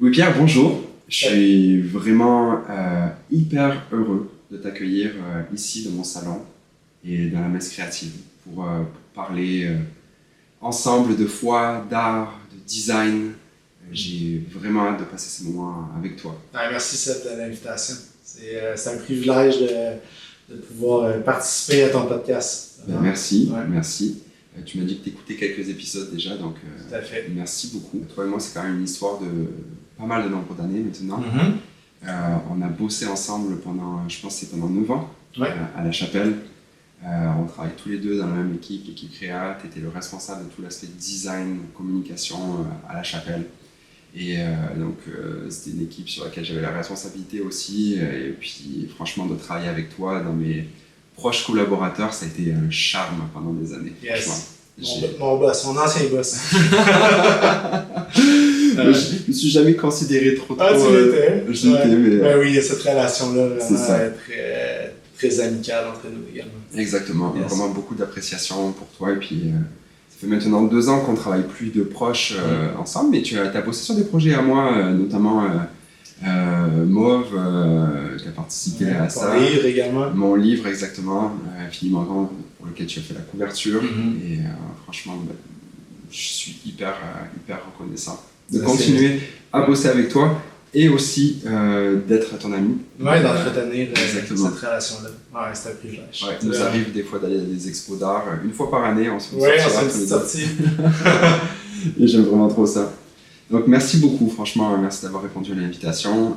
Louis-Pierre, bonjour. Je suis vraiment hyper heureux de t'accueillir ici dans mon salon et dans la messe créative pour parler ensemble de foi, d'art, de design. J'ai vraiment hâte de passer ces moments avec toi. Merci Seth de l'invitation. C'est un privilège de pouvoir participer à ton podcast. Merci, merci. Tu m'as dit que tu écoutais quelques épisodes déjà, donc tout à fait. Merci beaucoup. Toi et moi, c'est quand même une histoire de pas mal de nombre d'années maintenant. On a bossé ensemble pendant, je pense que c'est pendant 9 ans, à la Chapelle. On travaille tous les deux dans la même équipe, l'équipe Créa. Tu étais le responsable de tout l'aspect design, communication à la Chapelle. Et donc, c'était une équipe sur laquelle j'avais la responsabilité aussi. Et puis, franchement, de travailler avec toi dans mes proches collaborateurs, ça a été un charme pendant des années. Yes. Mon boss, mon ancien boss. Je me suis jamais considéré trop. Tu l'étais. Je l'étais, mais. Ben oui, il y a cette relation-là vraiment très amicale entre nous également. Exactement. Yes. Vraiment beaucoup d'appréciation pour toi. Et puis, ça fait maintenant 2 ans qu'on travaille plus de proches ensemble, mais tu as bossé sur des projets à moi, notamment. Mauve, qui a participé à ça. Mon livre également. Mon livre, exactement, Infiniment Grand, pour lequel tu as fait la couverture. Et franchement, je suis hyper reconnaissant de continuer à bosser avec toi et aussi d'être ton ami. Oui, d'entretenir cette relation-là. Ouais, c'est un privilège. Ouais, ça nous arrive des fois d'aller à des expos d'art. Une fois par année, on se fait une petite sortie. Et j'aime vraiment trop ça. Donc merci beaucoup, franchement, merci d'avoir répondu à l'invitation.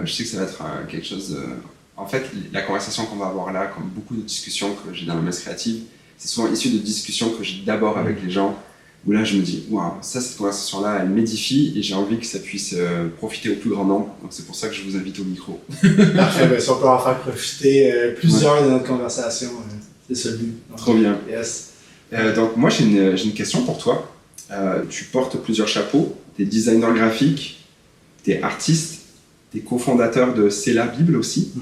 Je sais que ça va être quelque chose... En fait, la conversation qu'on va avoir là, comme beaucoup de discussions que j'ai dans la messe créative, c'est souvent issu de discussions que j'ai d'abord avec les gens, où là je me dis, waouh, cette conversation-là, elle m'édifie et j'ai envie que ça puisse profiter au plus grand nombre. Donc c'est pour ça que je vous invite au micro. Parfait, ben, si on peut en faire profiter plusieurs de notre conversation, c'est ce le but. Trop bien. Yes. Donc moi j'ai une question pour toi. Tu portes plusieurs chapeaux. Tu es designer graphique, tu es artiste, tu es cofondateur de C'est la Bible aussi.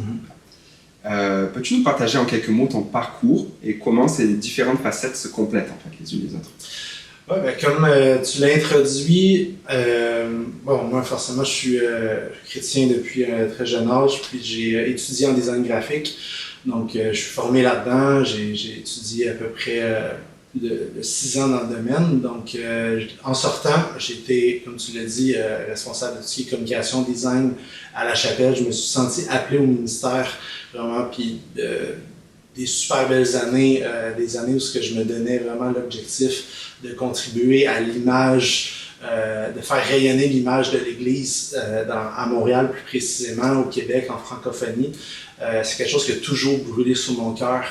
Peux-tu nous partager en quelques mots ton parcours et comment ces différentes facettes se complètent en fait, les unes les autres? Ouais, ben, comme tu l'as introduit, moi forcément je suis chrétien depuis un très jeune âge, puis j'ai étudié en design graphique, donc je suis formé là-dedans, j'ai étudié à peu près de 6 ans dans le domaine. Donc, en sortant, j'étais, comme tu l'as dit, responsable de tout ce qui est communication, design à la Chapelle. Je me suis senti appelé au ministère, vraiment, puis des super belles années, des années où je me donnais vraiment l'objectif de contribuer à l'image, de faire rayonner l'image de l'Église à Montréal, plus précisément, au Québec, en francophonie. C'est quelque chose qui a toujours brûlé sous mon cœur.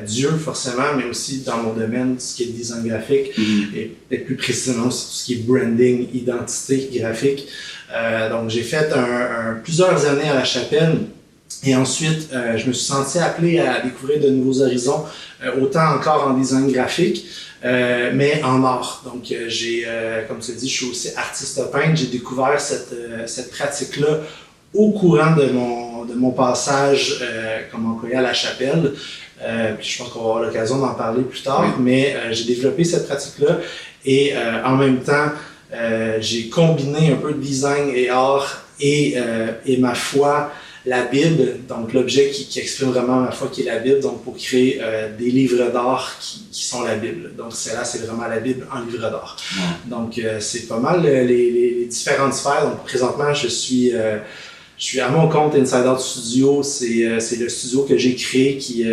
Dieu, forcément, mais aussi dans mon domaine, tout ce qui est design graphique, et peut-être plus précisément aussi tout ce qui est branding, identité graphique. Donc, j'ai fait plusieurs années à la Chapelle. Et ensuite, je me suis senti appelé à découvrir de nouveaux horizons, autant encore en design graphique, mais en art. Donc, comme tu l'as dit, je suis aussi artiste peintre. J'ai découvert cette pratique-là au courant de mon passage comme employé à la Chapelle. Puis je pense qu'on va avoir l'occasion d'en parler plus tard, mais j'ai développé cette pratique-là et en même temps, j'ai combiné un peu de design et art et ma foi, la Bible, donc l'objet qui exprime vraiment ma foi qui est la Bible, donc pour créer des livres d'art qui sont la Bible. Donc c'est vraiment la Bible en livre d'art. Donc c'est pas mal les différentes sphères. Donc présentement, je suis à mon compte Inside Out Studio. C'est le studio que j'ai créé qui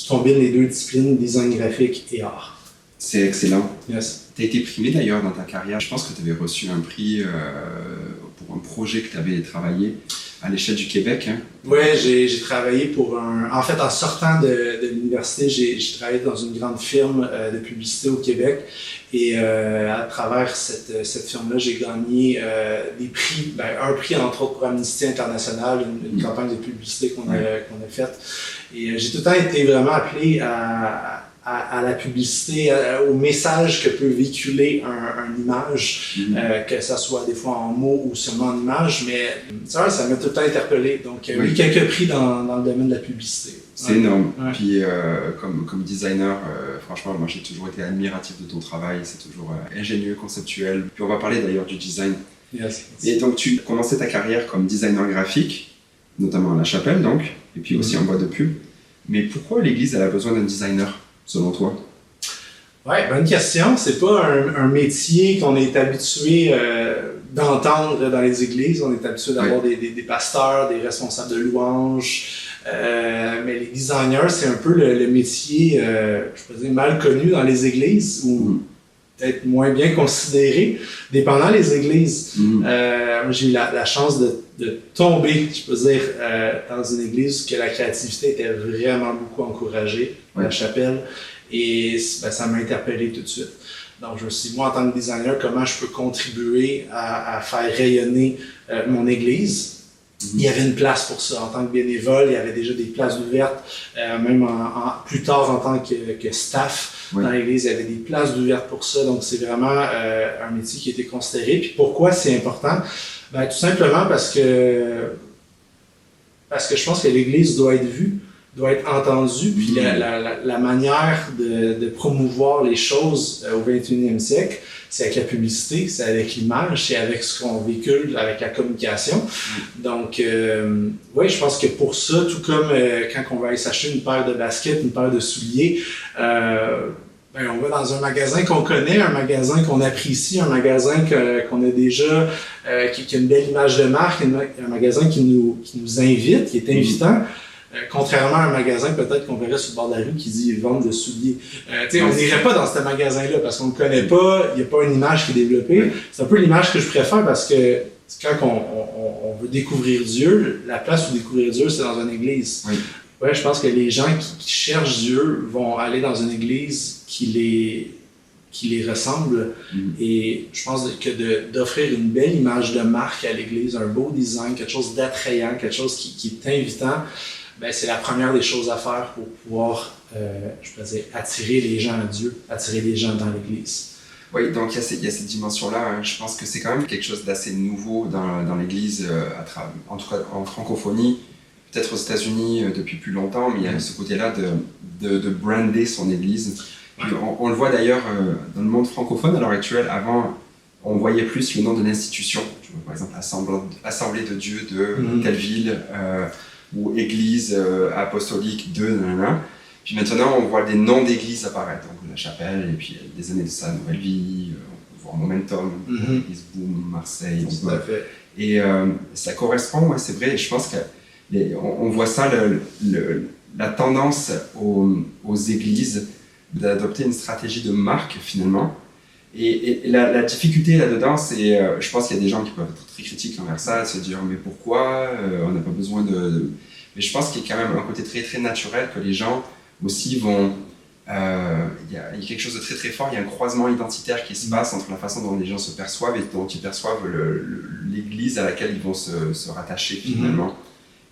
combine les deux disciplines, design graphique et art. C'est excellent. Yes. Tu as été primé d'ailleurs dans ta carrière. Je pense que tu avais reçu un prix pour un projet que tu avais travaillé à l'échelle du Québec. Hein? Oui, j'ai travaillé en fait, en sortant de l'université, j'ai travaillé dans une grande firme de publicité au Québec. Et à travers cette firme-là, j'ai gagné des prix, un prix entre autres pour Amnesty International, une campagne de publicité qu'on a faite. Et j'ai tout le temps été vraiment appelé à la publicité, au message que peut véhiculer une image, que ça soit des fois en mots ou seulement en image, mais ça m'a tout le temps interpellé. Donc oui, quelques prix dans le domaine de la publicité. C'est énorme. Ouais. Puis comme designer, franchement, moi j'ai toujours été admiratif de ton travail, c'est toujours ingénieux, conceptuel. Puis on va parler d'ailleurs du design Yes. Et donc, tu commençais ta carrière comme designer graphique, notamment à La Chapelle, donc, et puis aussi en boîte de pub. Mais pourquoi l'Église elle a besoin d'un designer, selon toi? Ouais, bonne question. C'est pas un métier qu'on est habitué d'entendre dans les églises. On est habitué d'avoir des pasteurs, des responsables de louanges. Mais les designers, c'est un peu le métier, je peux dire, mal connu dans les églises ou peut-être moins bien considéré, dépendant des églises. J'ai eu la chance de tomber, je peux dire, dans une église où la créativité était vraiment beaucoup encouragée, à La Chapelle. Et ça m'a interpellé tout de suite. Donc, je me suis dit, moi, en tant que designer, comment je peux contribuer à faire rayonner mon église? Il y avait une place pour ça. En tant que bénévole, il y avait déjà des places ouvertes, même plus tard en tant que staff dans l'église, il y avait des places ouvertes pour ça. Donc, c'est vraiment un métier qui a été considéré. Puis pourquoi c'est important? Ben, tout simplement parce que je pense que l'église doit être vue, doit être entendu, puis la manière de promouvoir les choses au 21e siècle, c'est avec la publicité, c'est avec l'image, c'est avec ce qu'on véhicule, avec la communication. Donc, oui, je pense que pour ça, tout comme quand on va aller s'acheter une paire de baskets, une paire de souliers, on va dans un magasin qu'on connaît, un magasin qu'on apprécie, un magasin qu'on a déjà, qui a une belle image de marque, un magasin qui nous invite, qui est invitant. Contrairement à un magasin peut-être qu'on verrait sur le bord de la rue qui dit « vente de souliers ». On n'irait pas dans ce magasin-là parce qu'on ne le connaît pas, il n'y a pas une image qui est développée. C'est un peu l'image que je préfère parce que quand on veut découvrir Dieu, la place où découvrir Dieu, c'est dans une église. Ouais, je pense que les gens qui cherchent Dieu vont aller dans une église qui les ressemble. Et je pense que d'offrir une belle image de marque à l'église, un beau design, quelque chose d'attrayant, quelque chose qui est invitant, ben, c'est la première des choses à faire pour pouvoir, je pourrais dire, attirer les gens à Dieu, attirer les gens dans l'église. Oui, donc il y a cette dimension-là. Hein. Je pense que c'est quand même quelque chose d'assez nouveau dans l'église, en tout cas en francophonie, peut-être aux États-Unis depuis plus longtemps, mais il y a ce côté-là de brander son église. Puis on le voit d'ailleurs dans le monde francophone à l'heure actuelle. Avant, on voyait plus le nom de l'institution. Tu vois, par exemple, Assemblée de Dieu de telle ville, ou Église apostolique de nanana. Puis maintenant, on voit des noms d'églises apparaître. Donc La Chapelle, et puis des années de ça, Nouvelle Vie, on peut voir Momentum, Église Boom, Marseille. Et ça correspond, ouais, c'est vrai. Je pense qu'on voit ça, la tendance aux églises d'adopter une stratégie de marque finalement. Et la difficulté là-dedans, c'est, je pense qu'il y a des gens qui peuvent être très critiques envers ça, de se dire mais pourquoi on n'a pas besoin de... Mais je pense qu'il y a quand même un côté très très naturel que les gens aussi vont... Il y a quelque chose de très très fort, il y a un croisement identitaire qui se passe entre la façon dont les gens se perçoivent et dont ils perçoivent l'église à laquelle ils vont se rattacher finalement.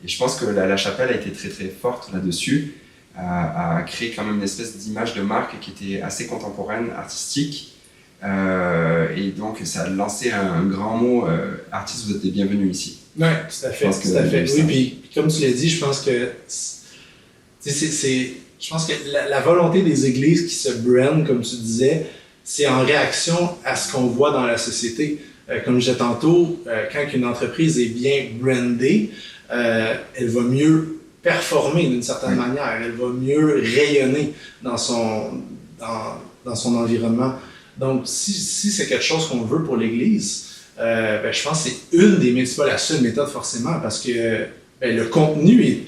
Et je pense que la Chapelle a été très très forte là-dessus, a créé quand même une espèce d'image de marque qui était assez contemporaine, artistique. Et donc ça a lancé un grand mot, artistes, vous êtes les bienvenus ici. Oui, tout à fait. Tout à fait. Oui, puis comme tu l'as dit, je pense que je pense que la volonté des églises qui se brandent, comme tu disais, c'est en réaction à ce qu'on voit dans la société. Comme je disais tantôt, quand une entreprise est bien brandée, elle va mieux performer d'une certaine manière, elle va mieux rayonner dans son environnement. Donc, si c'est quelque chose qu'on veut pour l'Église, je pense que c'est une des méthodes, c'est pas la seule méthode forcément, parce que le contenu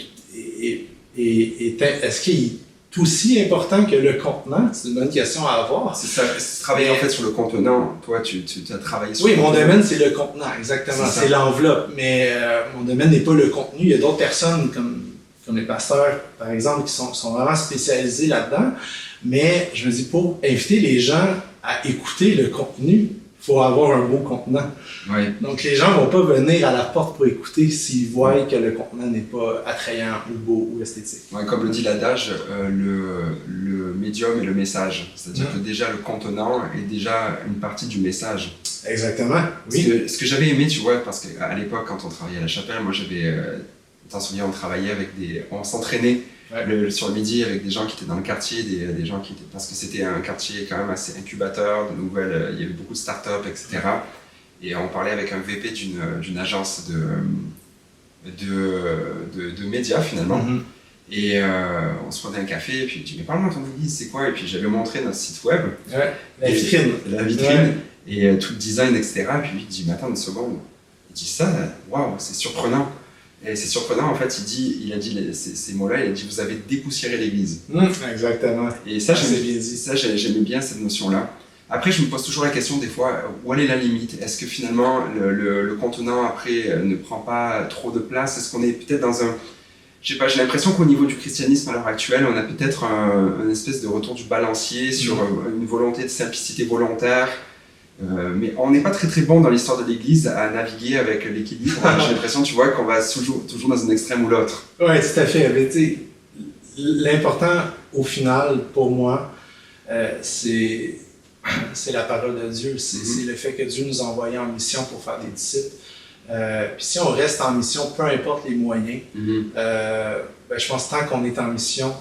est-ce qu'il est aussi important que le contenant? C'est une bonne question à avoir. C'est ça, c'est travailler en fait sur le contenant. Toi, tu as travaillé sur le contenant. Oui, mon domaine, c'est le contenant, exactement. C'est l'enveloppe, mais mon domaine n'est pas le contenu. Il y a d'autres personnes, comme les pasteurs, par exemple, qui sont vraiment spécialisés là-dedans. Mais je me dis, pour inviter les gens à écouter le contenu, il faut avoir un beau contenant. Oui. Donc, les gens ne vont pas venir à la porte pour écouter s'ils voient que le contenant n'est pas attrayant ou beau ou esthétique. Ouais, comme le dit l'adage, le médium et le message. C'est-à-dire que déjà le contenant est déjà une partie du message. Exactement, oui. Ce que j'avais aimé, tu vois, parce qu'à l'époque, quand on travaillait à La Chapelle, moi j'avais... t'en souviens, on travaillait avec on s'entraînait sur le midi avec des gens qui étaient dans le quartier, des gens qui étaient... Parce que c'était un quartier quand même assez incubateur, de nouvelles... il y avait beaucoup de start-up, etc. Et on parlait avec un VP d'une agence de médias finalement. Et on se prenait un café, et puis il dit mais parle-moi de ton église, c'est quoi? Et puis j'avais montré notre site web. Ouais, la vitrine. La vitrine, et tout le design, etc. Et puis lui il dit mais attends une seconde. Il dit ça, waouh, c'est surprenant. Et c'est surprenant, en fait, il a dit ces mots-là, il a dit vous avez dépoussiéré l'église. Exactement. Et ça, j'aimais bien cette notion-là. Après, je me pose toujours la question des fois, où est la limite? Est-ce que finalement le contenant après ne prend pas trop de place? Est-ce qu'on est peut-être dans un... Je sais pas, j'ai l'impression qu'au niveau du christianisme à l'heure actuelle, on a peut-être un espèce de retour du balancier sur une volonté de simplicité volontaire. Mais on n'est pas très très bon dans l'histoire de l'Église à naviguer avec l'équilibre. J'ai l'impression, tu vois, qu'on va toujours dans un extrême ou l'autre. Oui, tout à fait. Mais, l'important, au final, pour moi, c'est la parole de Dieu. C'est le fait que Dieu nous a envoyés en mission pour faire des disciples. Puis si on reste en mission, peu importe les moyens, je pense que tant qu'on est en mission,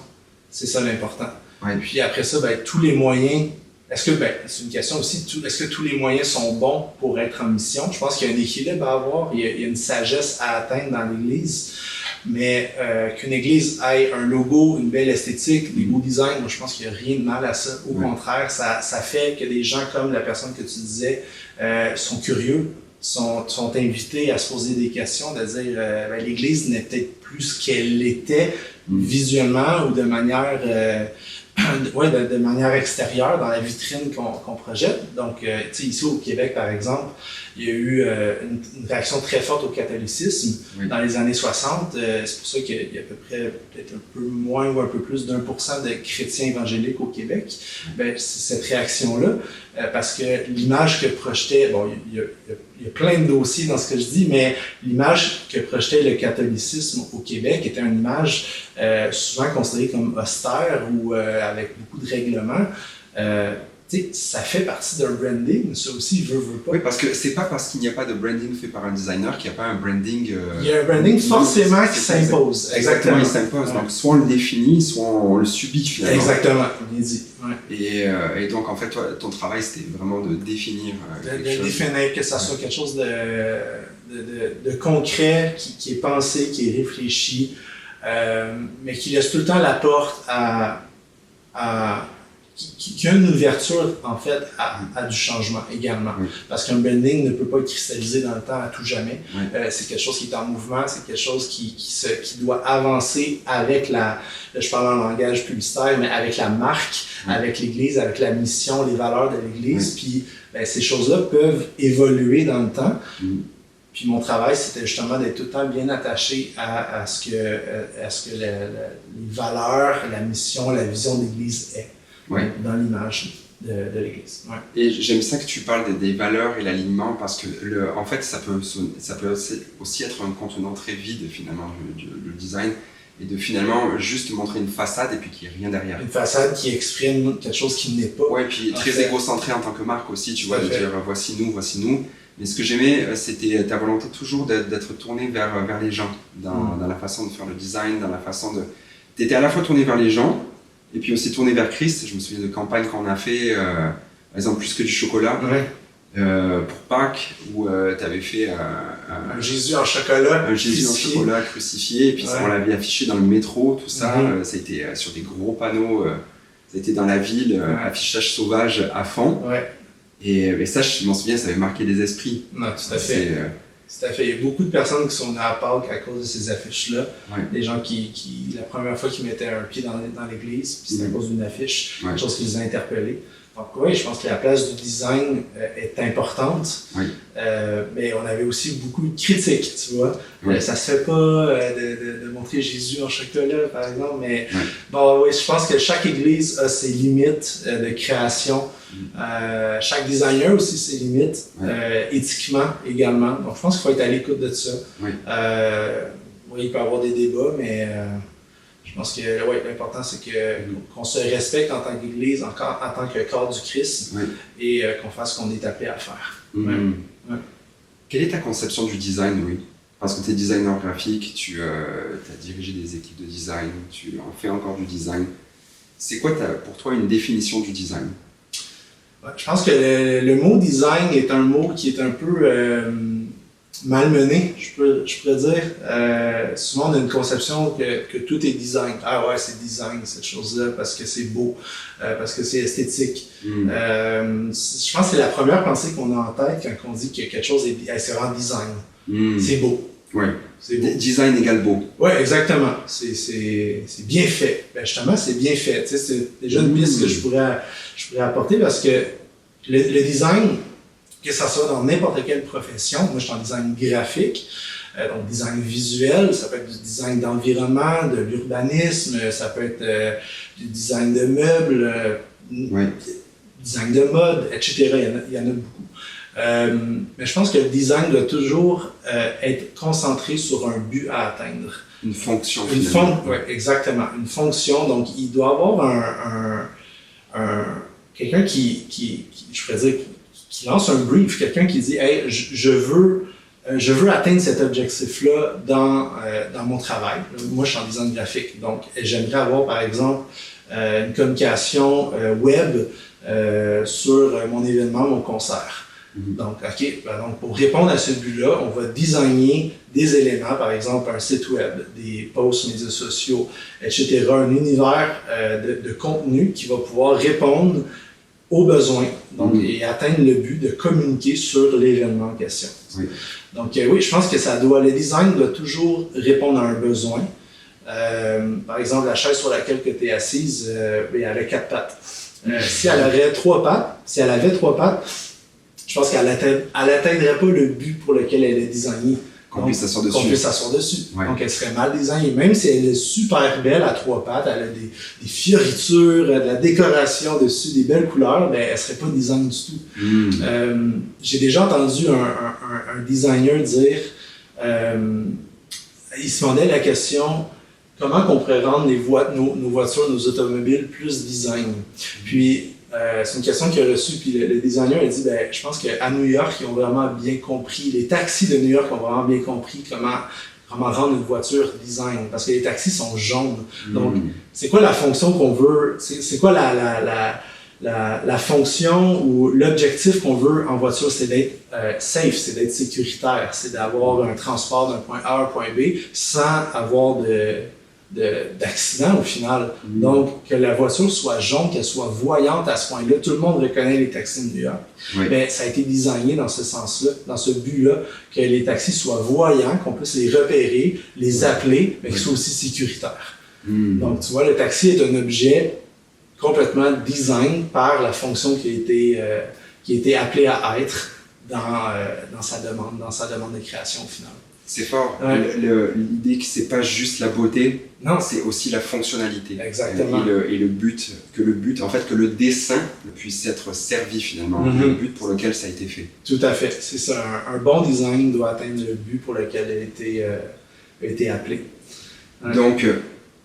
c'est ça l'important. Ouais. Puis après ça, tous les moyens... c'est une question aussi, est-ce que tous les moyens sont bons pour être en mission? Je pense qu'il y a un équilibre à avoir, il y a une sagesse à atteindre dans l'Église, mais qu'une Église ait un logo, une belle esthétique, des beaux designs, moi je pense qu'il n'y a rien de mal à ça. Au contraire, ça fait que des gens comme la personne que tu disais sont curieux, sont invités à se poser des questions, de dire l'Église n'est peut-être plus ce qu'elle était visuellement ou de manière... de manière extérieure dans la vitrine qu'on projette. Donc, ici au Québec, par exemple, il y a eu une réaction très forte au catholicisme dans les années 60. C'est pour ça qu'il y a à peu près peut-être un peu moins ou un peu plus d'1% de chrétiens évangéliques au Québec. C'est cette réaction-là, parce que l'image que projetait, il y a plein de dossiers dans ce que je dis, mais l'image que projetait le catholicisme au Québec était une image souvent considérée comme austère ou avec beaucoup de règlements. Ça fait partie d'un branding, ça aussi, veut pas. Oui, parce que c'est pas parce qu'il n'y a pas de branding fait par un designer qu'il n'y a pas un branding... Il y a un branding forcément qui s'impose. Exactement, il s'impose. Donc, soit on le définit, soit on le subit finalement. Exactement, bien dit. Et donc, en fait, toi, ton travail, c'était vraiment de définir quelque chose. Définir que ça soit quelque chose de concret, qui est pensé, qui est réfléchi, mais qui laisse tout le temps la porte qui a une ouverture, en fait, à du changement également. Parce qu'un branding ne peut pas être cristallisé dans le temps à tout jamais. C'est quelque chose qui est en mouvement, c'est quelque chose qui doit avancer avec là je parle en langage publicitaire, mais avec la marque, avec l'Église, avec la mission, les valeurs de l'Église. Puis ces choses-là peuvent évoluer dans le temps. Puis mon travail, c'était justement d'être tout le temps bien attaché à ce que les valeurs, la mission, la vision de l'Église est. Dans l'image de l'Église. Et j'aime ça que tu parles des valeurs et l'alignement, parce que en fait, ça peut aussi être un contenant très vide, finalement, le design, et de finalement juste montrer une façade et puis qu'il n'y ait rien derrière. Une façade qui exprime quelque chose qui n'est pas. Ouais, puis très égocentré en tant que marque aussi, tu vois, de dire voici nous. Mais ce que j'aimais, c'était ta volonté toujours d'être tourné vers les gens, dans la façon de faire le design, dans la façon de... Tu étais à la fois tourné vers les gens, et puis aussi tourné vers Christ. Je me souviens de campagnes qu'on a fait, par exemple Plus que du chocolat, pour Pâques, où tu avais fait un Jésus en chocolat. Un Jésus en chocolat crucifié, et puis ça, on l'avait affiché dans le métro, tout ça. Ça a été sur des gros panneaux, ça a été dans la ville, affichage sauvage à fond. Et ça, je m'en souviens, ça avait marqué les esprits. Non, tout à fait. Tout à fait. Il y a beaucoup de personnes qui sont nées à Pâques à cause de ces affiches-là. Des gens qui la première fois qu'ils mettaient un pied dans l'église, puis c'est à cause d'une affiche, quelque chose qui les a interpellés. Donc je pense que la place du design est importante, mais on avait aussi beaucoup de critiques, tu vois. Ça se fait pas de montrer Jésus en chocolat, par exemple, mais je pense que chaque église a ses limites de création. Chaque designer aussi ses limites, éthiquement également. Donc je pense qu'il faut être à l'écoute de ça. Il peut y avoir des débats, mais je pense que l'important c'est qu'on se respecte en tant qu'Église, en tant que corps du Christ, et qu'on fasse ce qu'on est appelé à faire. Quelle est ta conception du design, Louis? Parce que tu es designer graphique, tu as dirigé des équipes de design, tu en fais encore du design. C'est quoi pour toi une définition du design? Ouais, je pense que le mot design est un mot qui est un peu malmené, je pourrais dire. Souvent, on a une conception que tout est design. Ah ouais, c'est design, cette chose-là, parce que c'est beau, parce que c'est esthétique. Je pense que c'est la première pensée qu'on a en tête quand on dit que quelque chose c'est vraiment design. C'est beau. Ouais. Design égale beau. Oui, exactement. C'est bien fait. Ben justement, c'est bien fait. Tu sais, c'est déjà une piste que je pourrais apporter parce que le design, que ça soit dans n'importe quelle profession, moi je suis en design graphique, donc design visuel, ça peut être du design d'environnement, de l'urbanisme, ça peut être du design de meubles, design de mode, etc. Il y en a beaucoup. Mais je pense que le design doit toujours être concentré sur un but à atteindre. Une fonction. Oui, exactement. Une fonction. Donc, il doit y avoir quelqu'un je pourrais dire, qui lance un brief, quelqu'un qui dit « Hey, je veux atteindre cet objectif-là dans mon travail. » Moi, je suis en design graphique. Donc, j'aimerais avoir, par exemple, une communication web sur mon événement, mon concert. Donc, donc, pour répondre à ce but-là, on va designer des éléments, par exemple un site web, des posts médias sociaux, etc., un univers de contenu qui va pouvoir répondre aux besoins et atteindre le but de communiquer sur l'événement en question. Oui. Donc, oui, je pense que le design doit toujours répondre à un besoin. Par exemple, la chaise sur laquelle tu es assise, elle a 4 pattes. Si elle avait 3 pattes, je pense qu'elle n'atteindrait pas le but pour lequel elle est designée. Qu'on puisse s'asseoir dessus. Ouais. Donc, elle serait mal designée. Même si elle est super belle à 3 pattes, elle a des fioritures, de la décoration dessus, des belles couleurs, ben, elle serait pas design du tout. J'ai déjà entendu un designer dire, il se demandait la question, comment on pourrait rendre nos voitures, nos automobiles plus design? Puis, c'est une question qu'il a reçue, puis le designer a dit, je pense qu'à New York, ils ont vraiment bien compris, les taxis de New York ont vraiment bien compris comment rendre une voiture design, parce que les taxis sont jaunes. Donc, c'est quoi la fonction qu'on veut, c'est quoi la fonction ou l'objectif qu'on veut en voiture, c'est d'être safe, c'est d'être sécuritaire, c'est d'avoir un transport d'un point A à un point B sans avoir d'accident au final. Donc, que la voiture soit jaune, qu'elle soit voyante à ce point-là. Tout le monde reconnaît les taxis de New York. Mais ça a été designé dans ce sens-là, dans ce but-là, que les taxis soient voyants, qu'on puisse les repérer, les appeler, mais qu'ils soient aussi sécuritaires. Donc, tu vois, le taxi est un objet complètement design par la fonction qui a été appelée à être dans sa demande de création au final. C'est fort. L'idée que c'est pas juste la beauté, c'est aussi la fonctionnalité. Exactement. Et le but, que le dessin puisse être servi finalement, le but pour lequel ça a été fait. Tout à fait, c'est ça. Un bon design doit atteindre le but pour lequel il a été appelé. Donc,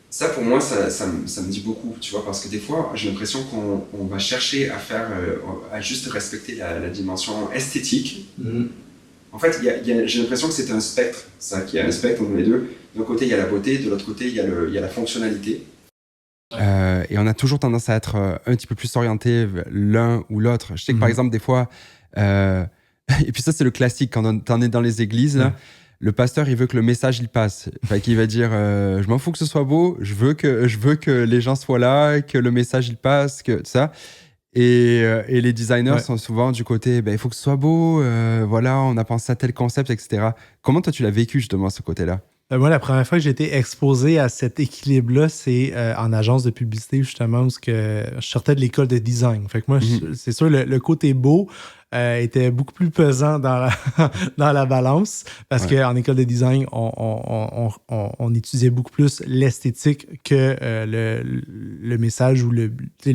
ça pour moi, ça me dit beaucoup, tu vois, parce que des fois, j'ai l'impression qu'on va chercher à juste respecter la dimension esthétique. En fait, j'ai l'impression que c'est un spectre, ça, qu'il y a un spectre entre les deux. D'un côté, il y a la beauté, de l'autre côté, il y a la fonctionnalité. Et on a toujours tendance à être un petit peu plus orienté l'un ou l'autre. Je sais que par exemple, des fois, et puis ça, c'est le classique, quand t'en es dans les églises, là, le pasteur, il veut que le message, il passe. Enfin, qu'il va dire, je m'en fous que ce soit beau, je veux que les gens soient là, que le message, il passe, que ça. Et les designers sont souvent du côté, il faut que ce soit beau, voilà, on a pensé à tel concept, etc. Comment toi, tu l'as vécu justement, ce côté-là? Moi, la première fois que j'ai été exposé à cet équilibre-là, c'est en agence de publicité, justement, où je sortais de l'école de design. Fait que moi, c'est sûr, le côté beau était beaucoup plus pesant dans la balance, parce qu'en école de design, on étudiait beaucoup plus l'esthétique que le message, ou le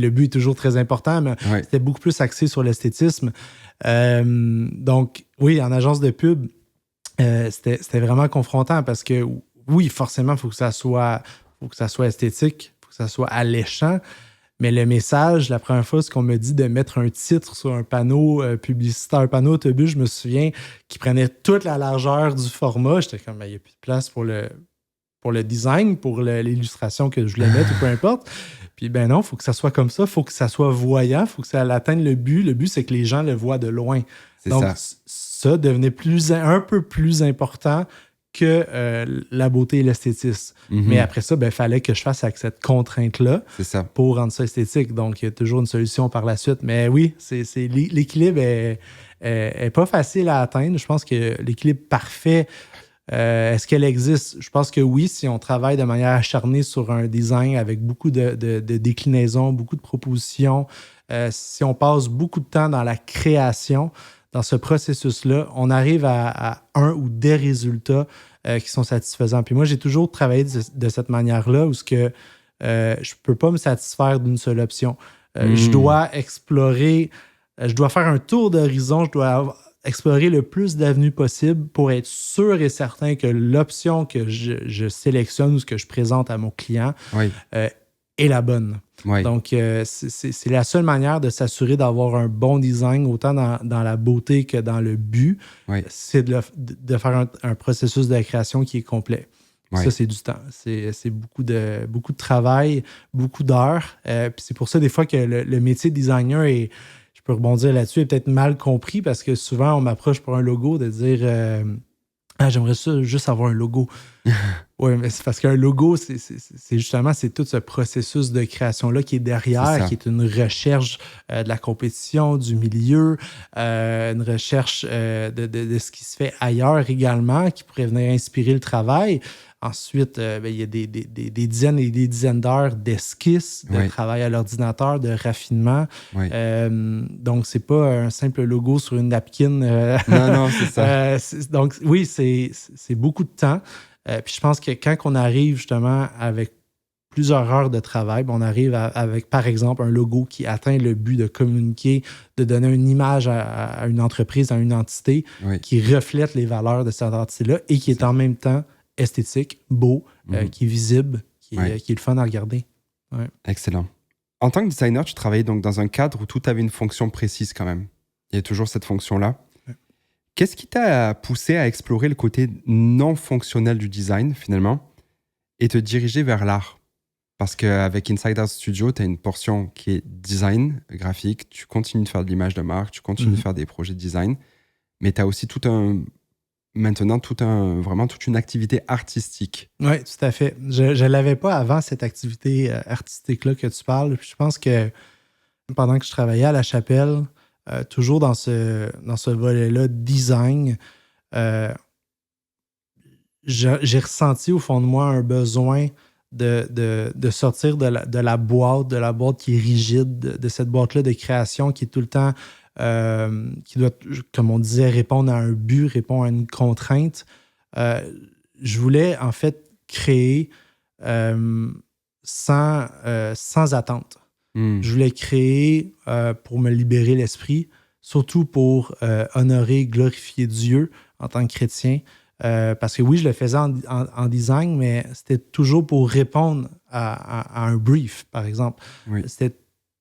but est toujours très important, mais c'était beaucoup plus axé sur l'esthétisme. Donc, oui, en agence de pub, c'était vraiment confrontant, parce que oui, forcément, il faut que ça soit esthétique, il faut que ça soit alléchant, mais le message, la première fois, ce qu'on me dit de mettre un titre sur un panneau publicitaire, un panneau autobus, je me souviens, qui prenait toute la largeur du format. J'étais comme, il n'y a plus de place pour le design, pour l'illustration que je voulais mettre, ou peu importe. Puis ben non, il faut que ça soit comme ça, il faut que ça soit voyant, il faut que ça atteigne le but. Le but, c'est que les gens le voient de loin. Donc, ça devenait un peu plus important que la beauté et l'esthétisme. Mais après ça, il fallait que je fasse avec cette contrainte-là pour rendre ça esthétique. Donc, il y a toujours une solution par la suite. Mais oui, l'équilibre est pas facile à atteindre. Je pense que l'équilibre parfait, est-ce qu'elle existe? Je pense que oui, si on travaille de manière acharnée sur un design avec beaucoup de déclinaisons, beaucoup de propositions, si on passe beaucoup de temps dans la création, dans ce processus-là, on arrive à un ou des résultats qui sont satisfaisants. Puis moi, j'ai toujours travaillé de cette manière-là où je ne peux pas me satisfaire d'une seule option. Je dois explorer, je dois faire un tour d'horizon, je dois explorer le plus d'avenues possible pour être sûr et certain que l'option que je sélectionne ou ce que je présente à mon client est la bonne. Oui. Donc, c'est la seule manière de s'assurer d'avoir un bon design, autant dans la beauté que dans le but. C'est de faire un processus de création qui est complet. Ça, c'est du temps. C'est beaucoup de travail, beaucoup d'heures. Puis c'est pour ça, des fois, que le métier de designer je peux rebondir là-dessus, est peut-être mal compris parce que souvent, on m'approche pour un logo de dire j'aimerais ça juste avoir un logo. Oui, mais c'est parce qu'un logo, c'est justement tout ce processus de création-là qui est derrière, qui est une recherche de la compétition, du milieu, une recherche de ce qui se fait ailleurs également, qui pourrait venir inspirer le travail. Ensuite, il y a des dizaines et des dizaines d'heures d'esquisse, de travail à l'ordinateur, de raffinement. Donc, c'est pas un simple logo sur une napkin. Non, c'est ça. Donc, oui, c'est beaucoup de temps. Puis je pense que quand on arrive justement avec plusieurs heures de travail, on arrive avec, par exemple, un logo qui atteint le but de communiquer, de donner une image à une entreprise, à une entité qui reflète les valeurs de cette entité-là et qui est en même temps esthétique, beau, qui est visible, qui est le fun à regarder. Ouais. Excellent. En tant que designer, tu travaillais donc dans un cadre où tout avait une fonction précise quand même. Il y a toujours cette fonction-là. Ouais. Qu'est-ce qui t'a poussé à explorer le côté non fonctionnel du design, finalement, et te diriger vers l'art? Parce qu'avec Inside Art Studio, tu as une portion qui est design graphique, tu continues de faire de l'image de marque, tu continues de faire des projets de design, mais tu as aussi maintenant vraiment toute une activité artistique. Oui, tout à fait. Je ne l'avais pas avant, cette activité artistique-là que tu parles. Puis je pense que pendant que je travaillais à La Chapelle, toujours dans ce volet-là, design, j'ai ressenti au fond de moi un besoin de sortir de la boîte qui est rigide, de cette boîte-là de création qui est tout le temps qui doit, comme on disait, répondre à un but, répondre à une contrainte. Je voulais en fait créer sans attente. Je voulais créer pour me libérer l'esprit, surtout pour honorer, glorifier Dieu en tant que chrétien. Parce que oui, je le faisais en design, mais c'était toujours pour répondre à un brief, par exemple. Oui. C'était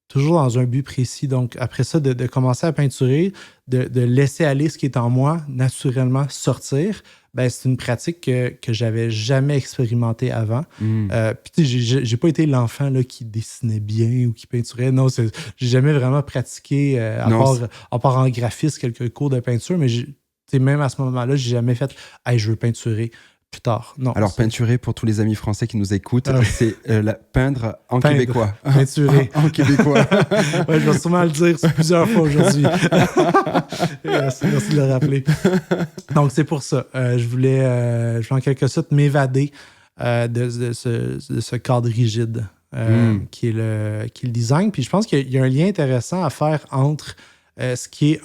toujours dans un but précis. Donc, après ça, de commencer à peinturer, de laisser aller ce qui est en moi, naturellement sortir, c'est une pratique que j'avais jamais expérimentée avant. Puis, j'ai pas été l'enfant là, qui dessinait bien ou qui peinturait. Non, j'ai jamais vraiment pratiqué, à part en graphisme, quelques cours de peinture, mais même à ce moment-là, j'ai jamais fait « Hey, je veux peinturer ». Plus tard. Non, alors, peinturer, pour tous les amis français qui nous écoutent, c'est peindre en québécois. Peinturer. En québécois. Je vais sûrement le dire plusieurs fois aujourd'hui. Merci de le rappeler. Donc, c'est pour ça. Je voulais en quelque sorte m'évader de ce cadre rigide qui est le design. Puis je pense qu'il y a un lien intéressant à faire entre ce qui est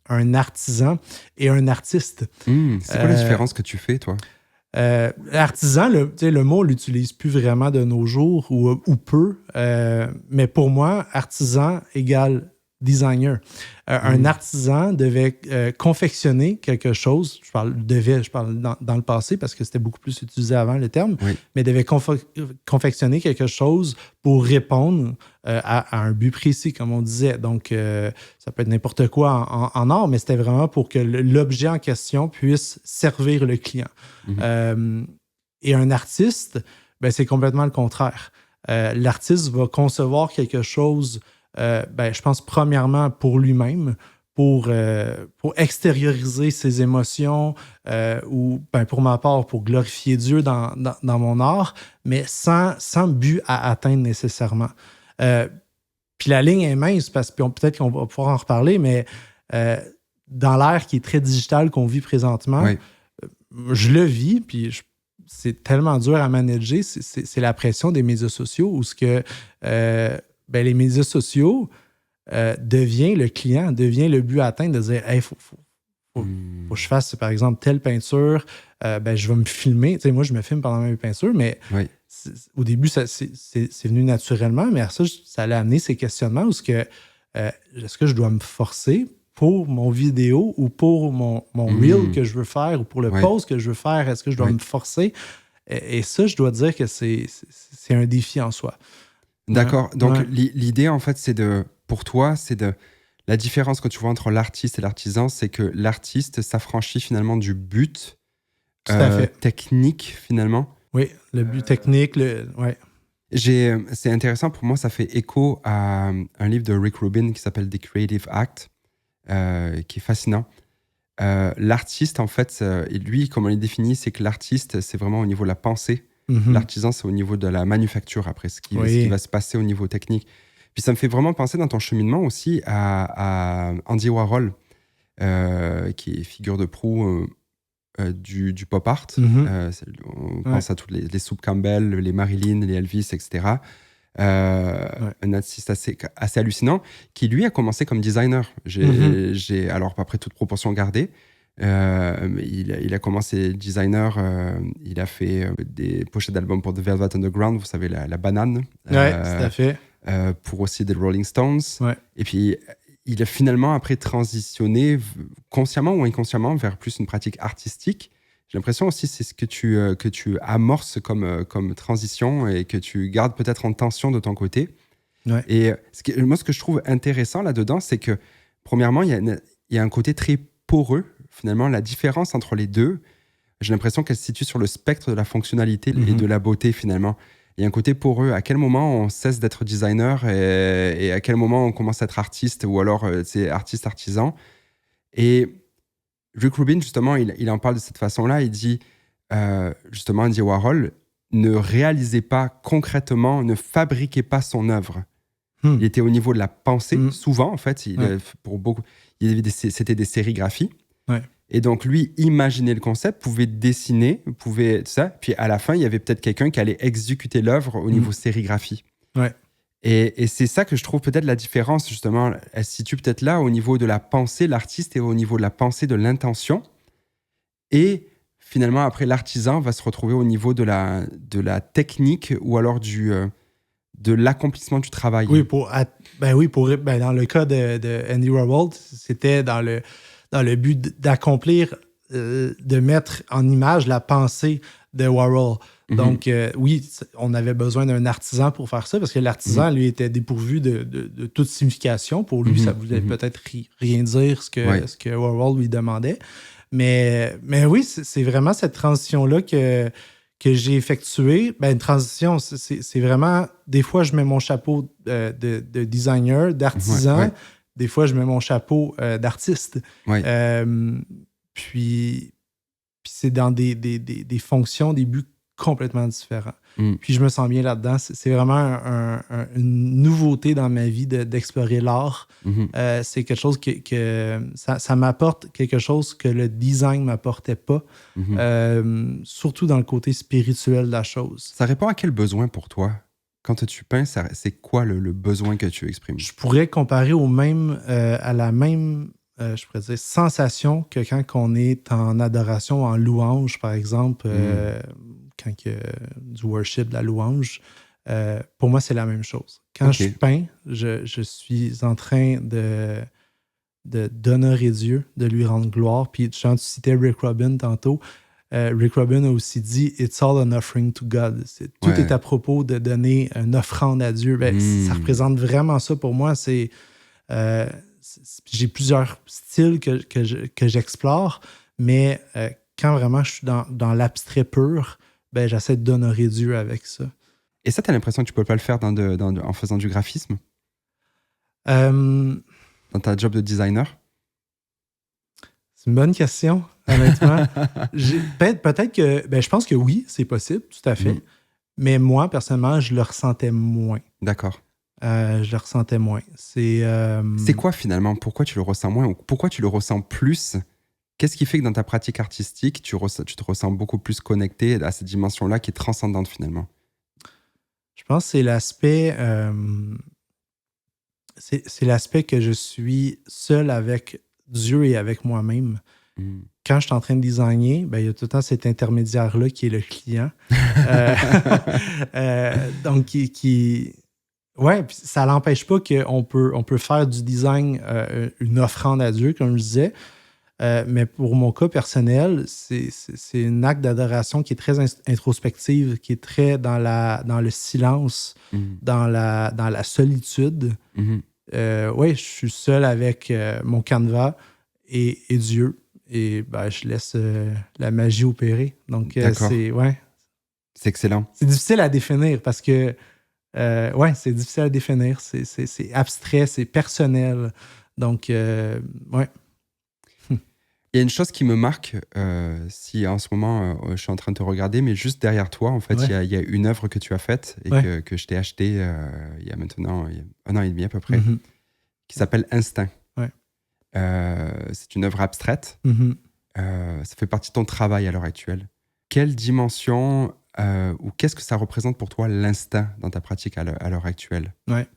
un artisan et un artiste. C'est quoi la différence que tu fais, toi? Artisan, le mot, on ne l'utilise plus vraiment de nos jours ou peu. Mais pour moi, artisan égale designer. Un artisan devait confectionner quelque chose. Je parle dans le passé parce que c'était beaucoup plus utilisé avant le terme, mais devait confectionner quelque chose pour répondre à un but précis, comme on disait. Donc, ça peut être n'importe quoi en art, mais c'était vraiment pour que l'objet en question puisse servir le client. Et un artiste, c'est complètement le contraire. l'artiste va concevoir quelque chose, je pense, premièrement pour lui-même, pour extérioriser ses émotions ou, pour ma part, pour glorifier Dieu dans mon art, mais sans but à atteindre nécessairement. Puis la ligne est mince, parce que peut-être qu'on va pouvoir en reparler, mais dans l'ère qui est très digitale qu'on vit présentement, oui. Je le vis, puis c'est tellement dur à manager, c'est la pression des médias sociaux où les médias sociaux devient le client, devient le but à atteindre, de dire « Hey, faut que je fasse, par exemple, telle peinture, je vais me filmer. » Tu sais, moi, je me filme pendant mes peintures, mais oui. Au début, c'est venu naturellement, mais ça allait amener ces questionnements où est-ce que je dois me forcer pour mon vidéo ou pour mon reel que je veux faire ou pour le post que je veux faire? Est-ce que je dois me forcer? Et ça, je dois dire que c'est un défi en soi. D'accord. Donc, l'idée, en fait, pour toi, la différence que tu vois entre l'artiste et l'artisan, c'est que l'artiste s'affranchit finalement du but technique, finalement. Oui, le but technique, c'est intéressant, pour moi, ça fait écho à un livre de Rick Rubin qui s'appelle The Creative Act, qui est fascinant. L'artiste, en fait, lui, comme on le définit, c'est que l'artiste, c'est vraiment au niveau de la pensée. Mm-hmm. L'artisan, c'est au niveau de la manufacture, après, ce qui va se passer au niveau technique. Puis ça me fait vraiment penser dans ton cheminement aussi à Andy Warhol, qui est figure de proue du pop art. Mm-hmm. On pense à toutes les Soup Campbell, les Marilyn, les Elvis, etc. Un artiste assez hallucinant, qui lui a commencé comme designer. Alors, après toute proportion gardée, il a commencé designer, il a fait des pochettes d'albums pour The Velvet Underground, vous savez, la banane. Oui, tout à fait. Pour aussi des Rolling Stones. Ouais. Et puis, il a finalement après transitionné, consciemment ou inconsciemment, vers plus une pratique artistique. J'ai l'impression aussi c'est ce que tu amorces comme transition et que tu gardes peut-être en tension de ton côté. Ouais. Et ce que je trouve intéressant là-dedans, c'est que, premièrement, il y a un côté très poreux. Finalement, la différence entre les deux, j'ai l'impression qu'elle se situe sur le spectre de la fonctionnalité et de la beauté, finalement. Il y a un côté poreux. À quel moment on cesse d'être designer et à quel moment on commence à être artiste ou alors artiste-artisan. Et Rick Rubin, justement, il en parle de cette façon-là. Il dit, justement, Andy Warhol ne réalisait pas concrètement, ne fabriquait pas son œuvre. Il était au niveau de la pensée. Souvent, en fait, pour beaucoup, c'était des sérigraphies. Ouais. Et donc, lui, imaginait le concept, pouvait dessiner, pouvait tout ça. Puis à la fin, il y avait peut-être quelqu'un qui allait exécuter l'œuvre au niveau sérigraphie. Ouais. Et c'est ça que je trouve peut-être la différence, justement. Elle se situe peut-être là, au niveau de la pensée, l'artiste, et au niveau de la pensée, de l'intention. Et finalement, après, l'artisan va se retrouver au niveau de la technique ou alors de l'accomplissement du travail. Oui, dans le cas de Andy Warhol, c'était dans le but d'accomplir, de mettre en image la pensée de Warhol. Donc, on avait besoin d'un artisan pour faire ça, parce que l'artisan, lui, était dépourvu de toute signification. Pour lui, ça voulait peut-être rien dire ce que Warhol lui demandait. Mais oui, c'est vraiment cette transition-là que j'ai effectuée. Une transition, c'est vraiment... Des fois, je mets mon chapeau de designer, d'artisan. Des fois, je mets mon chapeau d'artiste. Puis c'est dans des fonctions, des buts complètement différents. Puis je me sens bien là-dedans. C'est vraiment une nouveauté dans ma vie d'explorer l'art. C'est quelque chose que ça m'apporte quelque chose que le design ne m'apportait pas, surtout dans le côté spirituel de la chose. Ça répond à quel besoin pour toi? Quand tu peins, c'est quoi le besoin que tu exprimes? Je pourrais comparer à la même je pourrais dire, sensation que quand on est en adoration, en louange, par exemple, quand il y a du worship, de la louange. Pour moi, c'est la même chose. Quand je peins, je suis en train d'honorer Dieu, de lui rendre gloire. Puis, tu citais Rick Rubin tantôt. Rick Rubin a aussi dit « It's all an offering to God ». Tout est à propos de donner une offrande à Dieu. Ça représente vraiment ça pour moi. J'ai plusieurs styles que j'explore, mais quand vraiment je suis dans l'abstrait pur, j'essaie d'honorer Dieu avec ça. Et ça, tu as l'impression que tu peux pas le faire en faisant du graphisme Dans ta job de designer? C'est une bonne question, honnêtement. Peut-être que... je pense que oui, c'est possible, tout à fait. Mais moi, personnellement, je le ressentais moins. D'accord. Je le ressentais moins. C'est quoi finalement? Pourquoi tu le ressens moins ou pourquoi tu le ressens plus? Qu'est-ce qui fait que dans ta pratique artistique, tu te ressens beaucoup plus connecté à cette dimension-là qui est transcendante finalement? Je pense que c'est l'aspect... c'est l'aspect que je suis seul avec Dieu et avec moi-même. Quand je suis en train de designer, il y a tout le temps cet intermédiaire-là qui est le client. Donc, ouais, ça n'empêche pas qu'on peut faire du design une offrande à Dieu, comme je disais. Mais pour mon cas personnel, c'est un acte d'adoration qui est très introspective, qui est très dans le silence, dans la solitude. Oui, je suis seul avec mon canevas et Dieu. Et je laisse la magie opérer. Donc, c'est excellent. C'est difficile à définir parce que c'est difficile à définir. C'est abstrait, c'est personnel. Donc, ouais. Il y a une chose qui me marque, si en ce moment je suis en train de te regarder, mais juste derrière toi, en fait, il y a une œuvre que tu as faite et que je t'ai achetée il y a maintenant 1 an et demi à peu près, qui s'appelle Instinct. Ouais. C'est une œuvre abstraite. Ça fait partie de ton travail à l'heure actuelle. Quelle dimension ou qu'est-ce que ça représente pour toi l'instinct dans ta pratique à l'heure actuelle? Ouais.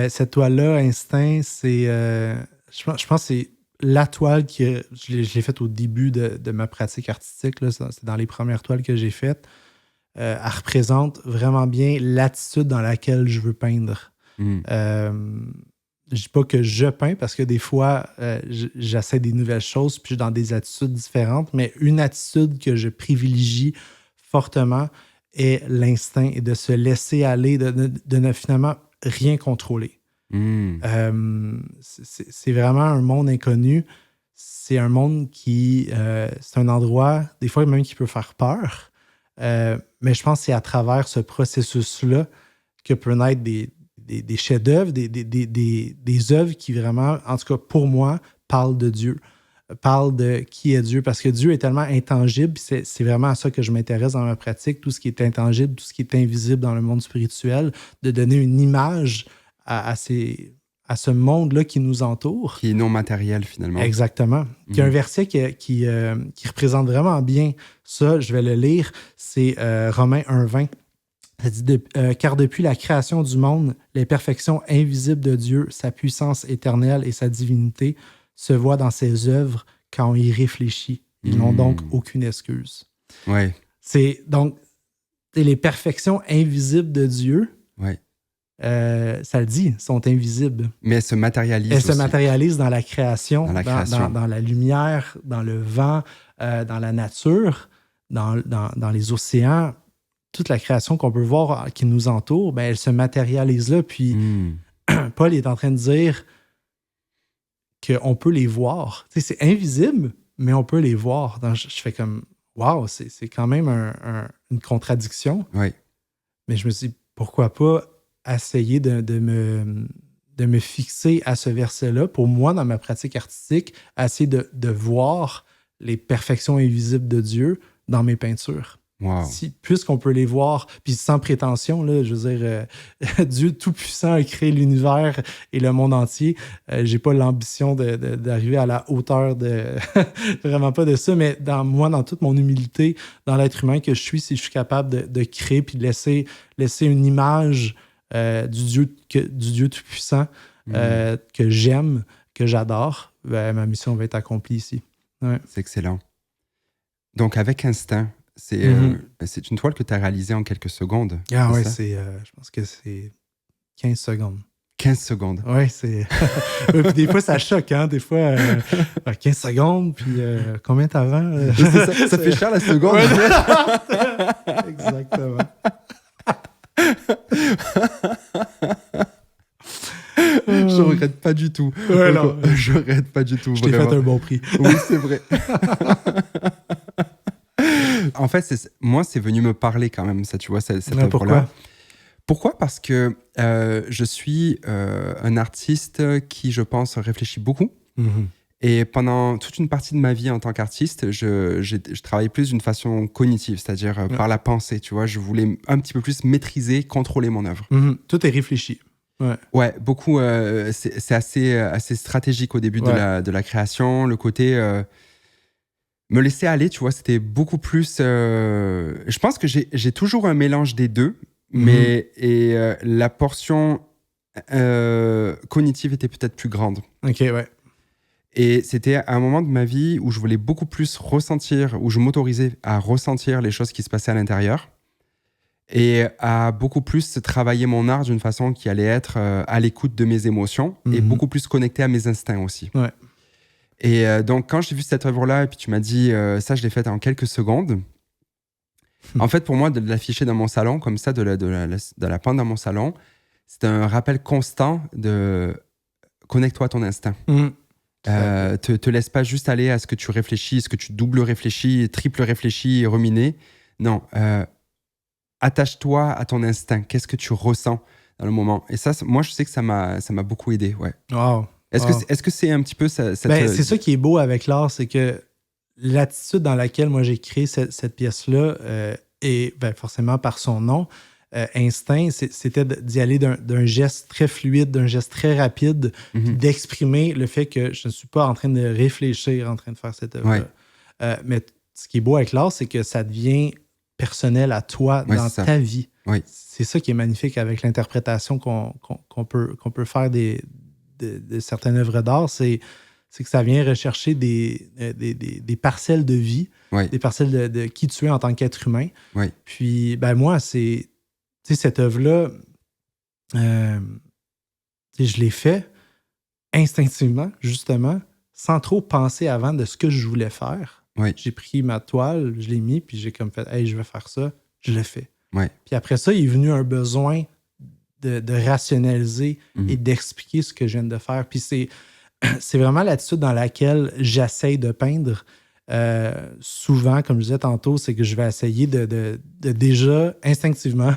Cette toile-là, Instinct, c'est... je pense que c'est la toile que je l'ai faite au début de ma pratique artistique. Là, c'est dans les premières toiles que j'ai faites. Elle représente vraiment bien l'attitude dans laquelle je veux peindre. Je dis pas que je peins parce que des fois, j'essaie des nouvelles choses puis je suis dans des attitudes différentes, mais une attitude que je privilégie fortement est l'instinct et de se laisser aller, de ne finalement rien contrôler. C'est vraiment un monde inconnu. C'est un monde qui... c'est un endroit, des fois même, qui peut faire peur. Mais je pense que c'est à travers ce processus-là que peut naître des chefs-d'œuvre, des œuvres qui vraiment, en tout cas pour moi, parlent de Dieu, parlent de qui est Dieu, parce que Dieu est tellement intangible, c'est vraiment à ça que je m'intéresse dans ma pratique, tout ce qui est intangible, tout ce qui est invisible dans le monde spirituel, de donner une image à ce monde-là qui nous entoure. Qui est non matériel, finalement. Exactement. Il y a un verset qui représente vraiment bien ça, je vais le lire, c'est Romains 1,20. Ça dit car depuis la création du monde, les perfections invisibles de Dieu, sa puissance éternelle et sa divinité se voient dans ses œuvres quand on y réfléchit. Ils n'ont donc aucune excuse. Ouais. C'est donc les perfections invisibles de Dieu. Ouais. Ça le dit, sont invisibles. Mais elles se matérialisent. Elles se matérialisent dans la création, dans la lumière, dans le vent, dans la nature, dans les océans. Toute la création qu'on peut voir qui nous entoure, elle se matérialise là. Puis Paul est en train de dire qu'on peut les voir. Tu sais, c'est invisible, mais on peut les voir. Donc, je fais comme, wow, c'est quand même une contradiction. Oui. Mais je me suis dit, pourquoi pas essayer de me fixer à ce verset-là pour moi, dans ma pratique artistique, essayer de voir les perfections invisibles de Dieu dans mes peintures. Wow. Puisqu'on peut les voir, puis sans prétention, là, je veux dire, Dieu Tout-Puissant a créé l'univers et le monde entier. J'ai pas l'ambition d'arriver à la hauteur de... vraiment pas de ça, mais dans toute mon humilité, dans l'être humain que je suis, si je suis capable de créer puis de laisser une image du Dieu Tout-Puissant que j'aime, que j'adore, ma mission va être accomplie ici. Ouais. C'est excellent. Donc, avec Instinct, c'est une toile que tu as réalisée en quelques secondes. Ah oui, je pense que c'est 15 secondes. 15 secondes. Oui, c'est... puis des fois, ça choque, hein? Des fois, 15 secondes, puis combien t'avant? Ça fait cher la seconde. Ouais. Exactement. Je regrette pas du tout. Ouais, non. Je regrette pas du tout. Je t'ai fait un bon prix. Oui, c'est vrai. En fait, moi, c'est venu me parler quand même, ça, tu vois, cette œuvre-là. Pourquoi ? Parce que je suis un artiste qui, je pense, réfléchit beaucoup. Mm-hmm. Et pendant toute une partie de ma vie en tant qu'artiste, je travaillais plus d'une façon cognitive, c'est-à-dire par la pensée, tu vois. Je voulais un petit peu plus maîtriser, contrôler mon œuvre. Mm-hmm. Tout est réfléchi. Ouais, beaucoup. C'est assez stratégique au début de la création. Le côté me laisser aller, tu vois, c'était beaucoup plus. Je pense que j'ai toujours un mélange des deux, mais la portion cognitive était peut-être plus grande. Ok, ouais. Et c'était un moment de ma vie où je voulais beaucoup plus ressentir, où je m'autorisais à ressentir les choses qui se passaient à l'intérieur. Et à beaucoup plus travailler mon art d'une façon qui allait être à l'écoute de mes émotions et beaucoup plus connecté à mes instincts aussi. Ouais. Et donc, quand j'ai vu cette œuvre-là, et puis tu m'as dit, ça, je l'ai faite en quelques secondes. En fait, pour moi, de l'afficher dans mon salon, comme ça, de la peindre dans mon salon, c'est un rappel constant de connecte-toi à ton instinct. Te laisse pas juste aller à ce que tu réfléchis, ce que tu double réfléchis, triple réfléchis, ruminer. Non, attache-toi à ton instinct. Qu'est-ce que tu ressens dans le moment? Et ça, moi, je sais que ça m'a beaucoup aidé. Ouais. Wow. Est-ce que c'est un petit peu cette... C'est ça qui est beau avec l'art, c'est que l'attitude dans laquelle moi j'ai créé cette pièce-là est forcément par son nom. Instinct, c'était d'y aller d'un geste très fluide, d'un geste très rapide, puis d'exprimer le fait que je ne suis pas en train de réfléchir, en train de faire cette œuvre. Mais ce qui est beau avec l'art, c'est que ça devient personnel à toi dans ta vie. Oui. C'est ça qui est magnifique avec l'interprétation qu'on peut faire de certaines œuvres d'art, c'est que ça vient rechercher des parcelles de vie, des parcelles de qui tu es en tant qu'être humain. Oui. Puis, moi, c'est... Tu sais, cette œuvre-là, je l'ai fait instinctivement, justement, sans trop penser avant de ce que je voulais faire. Oui. J'ai pris ma toile, je l'ai mis, puis j'ai comme fait « Hey, je vais faire ça », je l'ai fait. Oui. Puis après ça, il est venu un besoin de rationaliser et d'expliquer ce que je viens de faire. Puis c'est vraiment l'attitude dans laquelle j'essaye de peindre. Souvent, comme je disais tantôt, c'est que je vais essayer de déjà instinctivement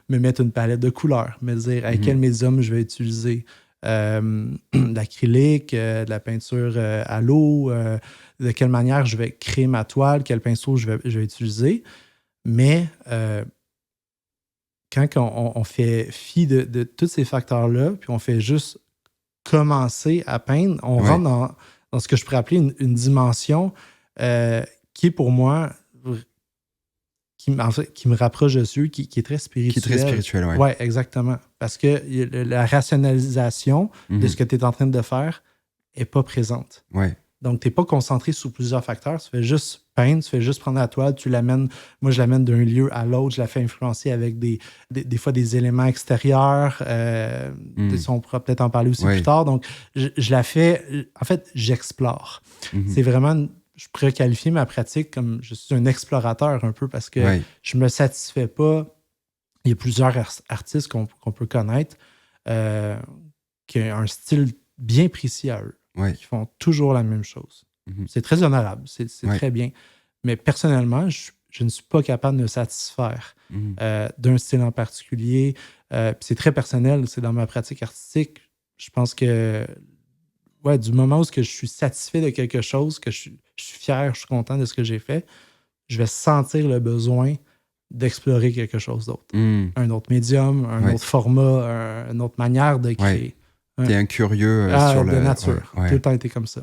me mettre une palette de couleurs, me dire quel médium je vais utiliser. L'acrylique, de la peinture à l'eau, de quelle manière je vais créer ma toile, quel pinceau je vais utiliser. Mais quand on fait fi de tous ces facteurs-là, puis on fait juste commencer à peindre, on rentre dans ce que je pourrais appeler une dimension qui est pour moi, qui me rapproche de Dieu, qui est très spirituel. Qui est très spirituel, oui. Oui, exactement. Parce que la rationalisation de ce que tu es en train de faire n'est pas présente. Ouais. Donc, tu n'es pas concentré sur plusieurs facteurs. Tu fais juste peindre, tu fais juste prendre la toile, tu l'amènes. Moi, je l'amène d'un lieu à l'autre, je la fais influencer avec des fois des éléments extérieurs. On pourra peut-être en parler aussi plus tard. Donc, je la fais. En fait, j'explore. C'est vraiment. Je pourrais qualifier ma pratique comme je suis un explorateur un peu parce que je ne me satisfais pas. Il y a plusieurs artistes qu'on peut connaître qui ont un style bien précis à eux. Qui font toujours la même chose. C'est très honorable, c'est très bien. Mais personnellement, je ne suis pas capable de me satisfaire d'un style en particulier. C'est très personnel, c'est dans ma pratique artistique. Je pense que du moment où je suis satisfait de quelque chose, que je suis fier, je suis content de ce que j'ai fait, je vais sentir le besoin d'explorer quelque chose d'autre. Un autre médium, un autre format, une autre manière de créer. T'es un curieux sur de nature. Tout le temps été comme ça.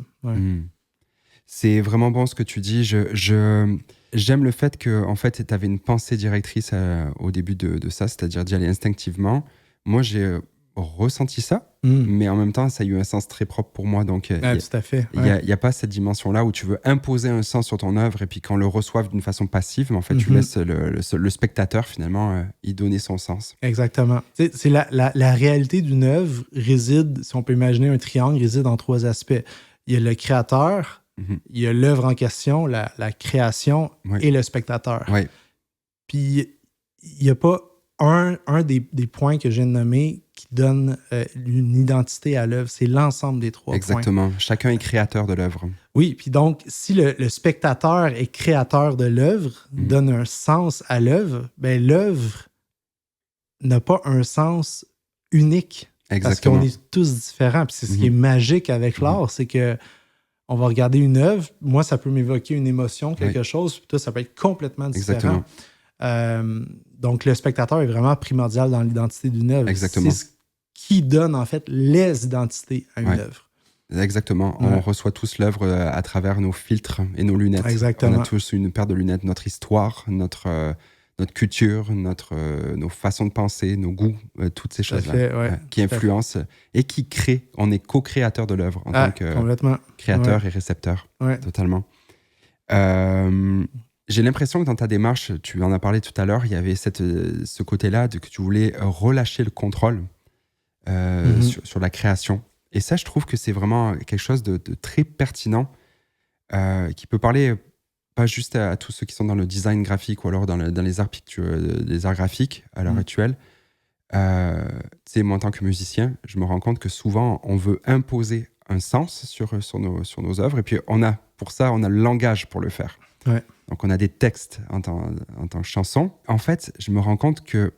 C'est vraiment bon ce que tu dis. J'aime le fait que en fait, tu avais une pensée directrice au début de ça, c'est-à-dire d'y aller instinctivement. Moi, j'ai ressenti ça, mais en même temps, ça a eu un sens très propre pour moi. Donc, tout à fait. Il n'y a pas cette dimension-là où tu veux imposer un sens sur ton œuvre et puis qu'on le reçoive d'une façon passive, mais en fait, tu laisses le spectateur, finalement, y donner son sens. Exactement. C'est la réalité d'une œuvre réside, si on peut imaginer un triangle, réside en 3 aspects. Il y a le créateur, il y a l'œuvre en question, la création et le spectateur. Puis, il n'y a pas un des points que j'ai nommé qui donne une identité à l'œuvre. C'est l'ensemble des 3 Exactement. points. Chacun est créateur de l'œuvre. Oui, puis donc, si le spectateur est créateur de l'œuvre, donne un sens à l'œuvre, ben l'œuvre n'a pas un sens unique. Exactement. Parce qu'on est tous différents. Puis c'est ce qui est magique avec l'art, c'est que on va regarder une œuvre. Moi, ça peut m'évoquer une émotion, quelque chose. Puis toi, ça peut être complètement différent. Donc, le spectateur est vraiment primordial dans l'identité d'une œuvre. Exactement. C'est ce qui donne, en fait, les identités à une œuvre. Exactement. On reçoit tous l'œuvre à travers nos filtres et nos lunettes. Exactement. On a tous une paire de lunettes, notre histoire, notre culture, nos façons de penser, nos goûts, toutes ces choses-là qui influencent et qui créent. On est co-créateur de l'œuvre en tant que créateur et récepteur. Totalement. J'ai l'impression que dans ta démarche, tu en as parlé tout à l'heure, il y avait ce côté-là que tu voulais relâcher le contrôle sur la création. Et ça, je trouve que c'est vraiment quelque chose de très pertinent qui peut parler pas juste à tous ceux qui sont dans le design graphique ou alors dans les arts graphiques à l'heure actuelle. Tu sais, moi, en tant que musicien, je me rends compte que souvent, on veut imposer un sens sur nos œuvres. Et puis, pour ça, on a le langage pour le faire. Ouais. Donc, on a des textes en tant que chanson. En fait, je me rends compte que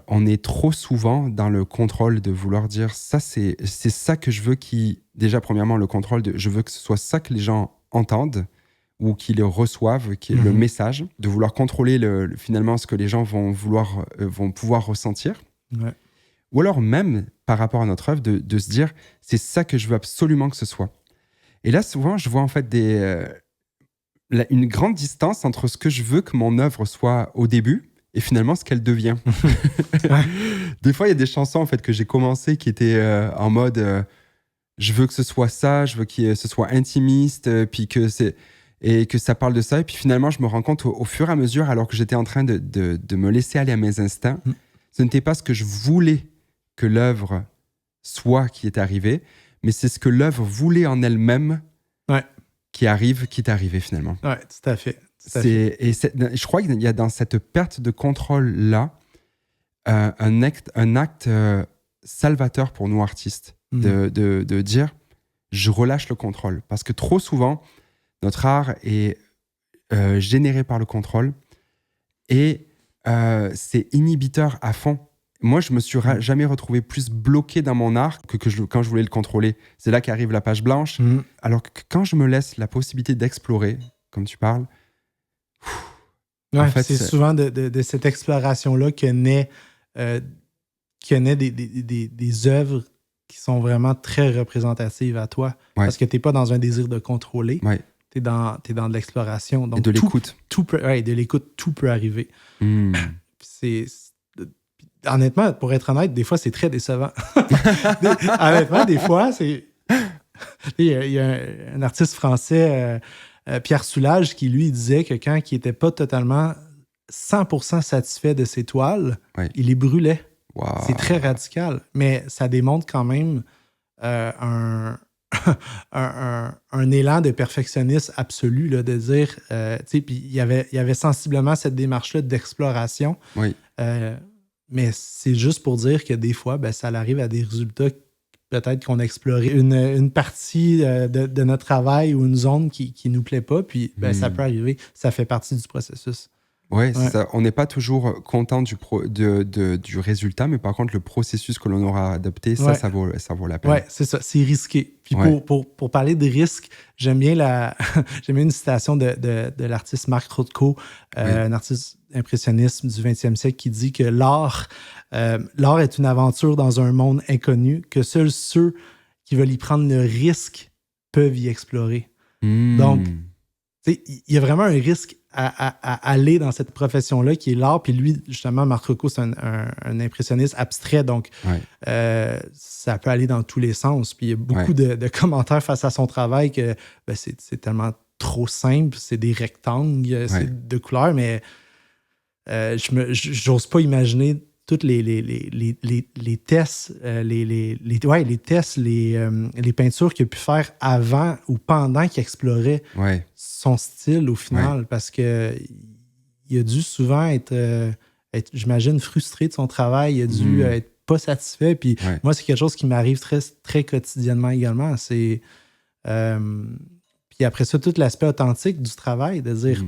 on est trop souvent dans le contrôle de vouloir dire ça, c'est ça que je veux déjà, premièrement, le contrôle je veux que ce soit ça que les gens entendent ou qu'ils le reçoivent, qui est le message, de vouloir contrôler finalement ce que les gens vont pouvoir ressentir. Ouais. Ou alors même, par rapport à notre œuvre, de se dire c'est ça que je veux absolument que ce soit. Et là, souvent, je vois en fait une grande distance entre ce que je veux que mon œuvre soit au début et finalement ce qu'elle devient. Des fois, il y a des chansons en fait, que j'ai commencées qui étaient en mode je veux que ce soit ça, je veux que ce soit intimiste, puis que ça parle de ça. Et puis finalement, je me rends compte au fur et à mesure, alors que j'étais en train de me laisser aller à mes instincts, ce n'était pas ce que je voulais que l'œuvre soit qui est arrivé, mais c'est ce que l'œuvre voulait en elle-même qui est arrivé finalement. Oui, tout à fait. Je crois qu'il y a dans cette perte de contrôle-là un acte salvateur pour nous artistes, de dire je relâche le contrôle. Parce que trop souvent, notre art est généré par le contrôle et c'est inhibiteur à fond. Moi, je me suis jamais retrouvé plus bloqué dans mon art que quand je voulais le contrôler. C'est là qu'arrive la page blanche. Alors que quand je me laisse la possibilité d'explorer, comme tu parles, en fait, c'est souvent de cette exploration-là que naît des œuvres qui sont vraiment très représentatives à toi. Parce que tu n'es pas dans un désir de contrôler. Tu es dans de l'exploration. Donc, et de l'écoute. De l'écoute, tout peut arriver. Honnêtement, pour être honnête, des fois, c'est très décevant. Honnêtement, des fois, c'est... Il y a un artiste français, Pierre Soulages, qui, lui, disait que quand il n'était pas totalement 100% satisfait de ses toiles, il les brûlait. Wow. C'est très radical, mais ça démontre quand même un élan de perfectionnisme absolu, là, de dire... puis il y avait sensiblement cette démarche-là d'exploration. Mais c'est juste pour dire que des fois, ça arrive à des résultats peut-être qu'on a exploré une partie de notre travail ou une zone qui ne nous plaît pas, puis ça peut arriver. Ça fait partie du processus. Oui, c'est ça. On n'est pas toujours content du résultat, mais par contre, le processus que l'on aura adopté, ça vaut la peine. Oui, c'est ça. C'est risqué. Puis pour parler de risque, j'aime bien une citation de l'artiste Marc Rothko, un artiste impressionniste du 20e siècle, qui dit que l'art est une aventure dans un monde inconnu, que seuls ceux qui veulent y prendre le risque peuvent y explorer. Donc, il y a vraiment un risque à aller dans cette profession-là qui est l'art. Puis lui, justement, Marc Rothko, c'est un impressionniste abstrait, donc ça peut aller dans tous les sens. Puis il y a beaucoup de commentaires face à son travail que c'est tellement trop simple, c'est des rectangles, c'est de couleurs, mais j'ose pas imaginer toutes les tests, les tests, les peintures qu'il a pu faire avant ou pendant qu'il explorait son style au final, parce que il a dû souvent être, j'imagine, frustré de son travail. Il a dû être pas satisfait. Puis moi, c'est quelque chose qui m'arrive très, très quotidiennement également. C'est... puis après ça, tout l'aspect authentique du travail, de dire,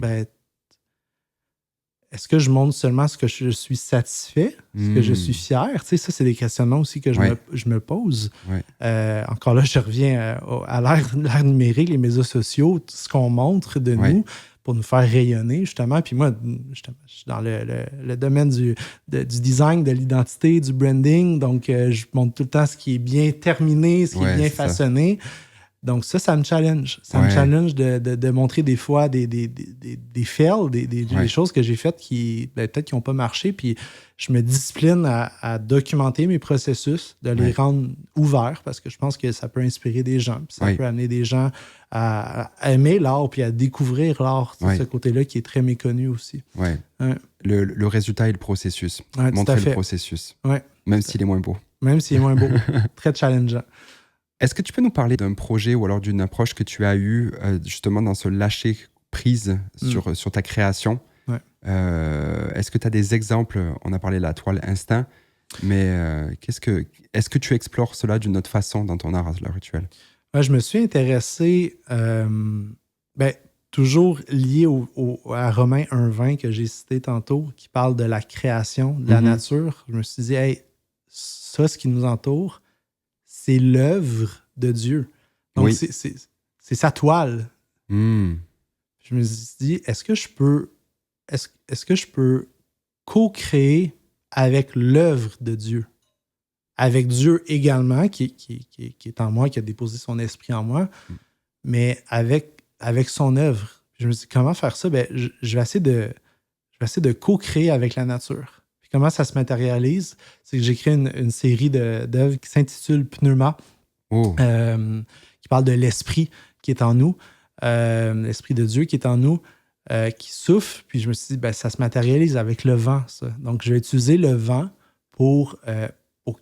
est-ce que je montre seulement ce que je suis satisfait, ce que je suis fier? Tu sais, ça, c'est des questionnements aussi que je me pose. Encore là, je reviens à l'ère numérique, les médias sociaux, tout ce qu'on montre de nous pour nous faire rayonner, justement. Puis moi, je suis dans le domaine du design, de l'identité, du branding. Donc, je montre tout le temps ce qui est bien terminé, ce qui est bien façonné. Donc ça me challenge. Ça me challenge de montrer des fois des fails, des choses que j'ai faites qui peut-être qui n'ont pas marché. Puis je me discipline à documenter mes processus, de les rendre ouverts parce que je pense que ça peut inspirer des gens. Puis ça peut amener des gens à aimer l'art puis à découvrir l'art. Ce côté-là qui est très méconnu aussi. Le résultat et le processus. Montrer le processus. Même s'il est moins beau. Même s'il est moins beau. Très challengeant. Est-ce que tu peux nous parler d'un projet ou alors d'une approche que tu as eue justement dans ce lâcher prise sur ta création? Est-ce que tu as des exemples? On a parlé de la toile Instinct, mais est-ce que tu explores cela d'une autre façon dans ton art à l'heure actuelle? Je me suis intéressé, toujours lié à Romains 1,20 que j'ai cité tantôt, qui parle de la création, de la nature. Je me suis dit, ça, ce qui nous entoure, c'est l'œuvre de Dieu. Donc, c'est sa toile. Je me suis dit, est-ce que je peux co-créer avec l'œuvre de Dieu? Avec Dieu également, qui est en moi, qui a déposé son esprit en moi, mais avec son œuvre. Je me suis dit, comment faire ça? Je vais essayer de co-créer avec la nature. Comment ça se matérialise? C'est que j'ai créé une série d'œuvres qui s'intitule Pneuma, qui parle de l'esprit qui est en nous, l'esprit de Dieu qui est en nous, qui souffle. Puis je me suis dit, ça se matérialise avec le vent, ça. Donc, je vais utiliser le vent pour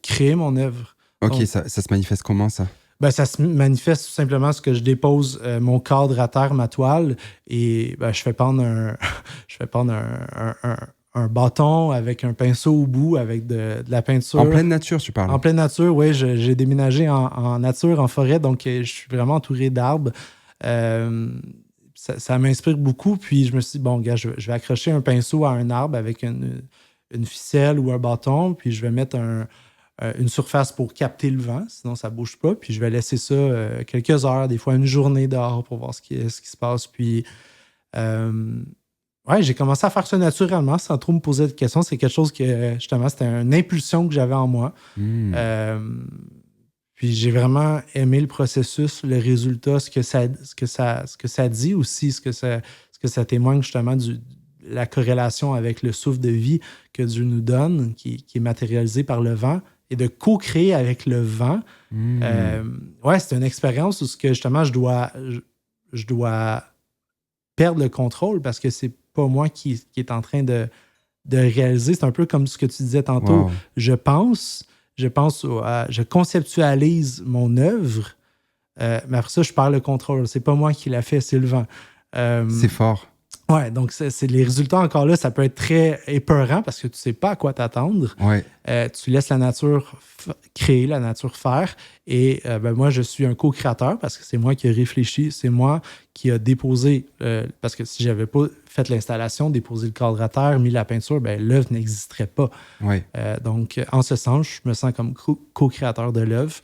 créer mon œuvre. OK, donc, ça se manifeste comment, ça? Ça se manifeste tout simplement ce que je dépose mon cadre à terre, ma toile, et je fais pendre un bâton avec un pinceau au bout, avec de la peinture. En pleine nature, tu parles? En pleine nature, oui. J'ai déménagé en nature, en forêt, donc je suis vraiment entouré d'arbres. Ça m'inspire beaucoup. Puis je me suis dit, bon, gars, je vais accrocher un pinceau à un arbre avec une ficelle ou un bâton, puis je vais mettre une surface pour capter le vent, sinon ça ne bouge pas. Puis je vais laisser ça quelques heures, des fois une journée dehors pour voir ce qui se passe. Puis... j'ai commencé à faire ça naturellement, sans trop me poser de questions. C'est quelque chose que, justement, c'était une impulsion que j'avais en moi. Puis j'ai vraiment aimé le processus, le résultat, ce que ça dit aussi, ce que ça témoigne justement de la corrélation avec le souffle de vie que Dieu nous donne, qui est matérialisé par le vent, et de co-créer avec le vent. C'est une expérience où justement, je dois perdre le contrôle parce que c'est pas moi qui est en train de réaliser. C'est un peu comme ce que tu disais tantôt. Je conceptualise mon œuvre, mais après ça, je perds le contrôle. C'est pas moi qui l'a fait, c'est le vent. C'est fort. Ouais, donc c'est les résultats encore là, ça peut être très épeurant parce que tu sais pas à quoi t'attendre. Tu laisses la nature créer, la nature faire. Et moi, je suis un co-créateur parce que c'est moi qui ai réfléchi, c'est moi qui a déposé, parce que si j'avais pas fait l'installation, déposé le cadre à terre, mis la peinture, l'œuvre n'existerait pas. Donc, en ce sens, je me sens comme co-créateur de l'œuvre.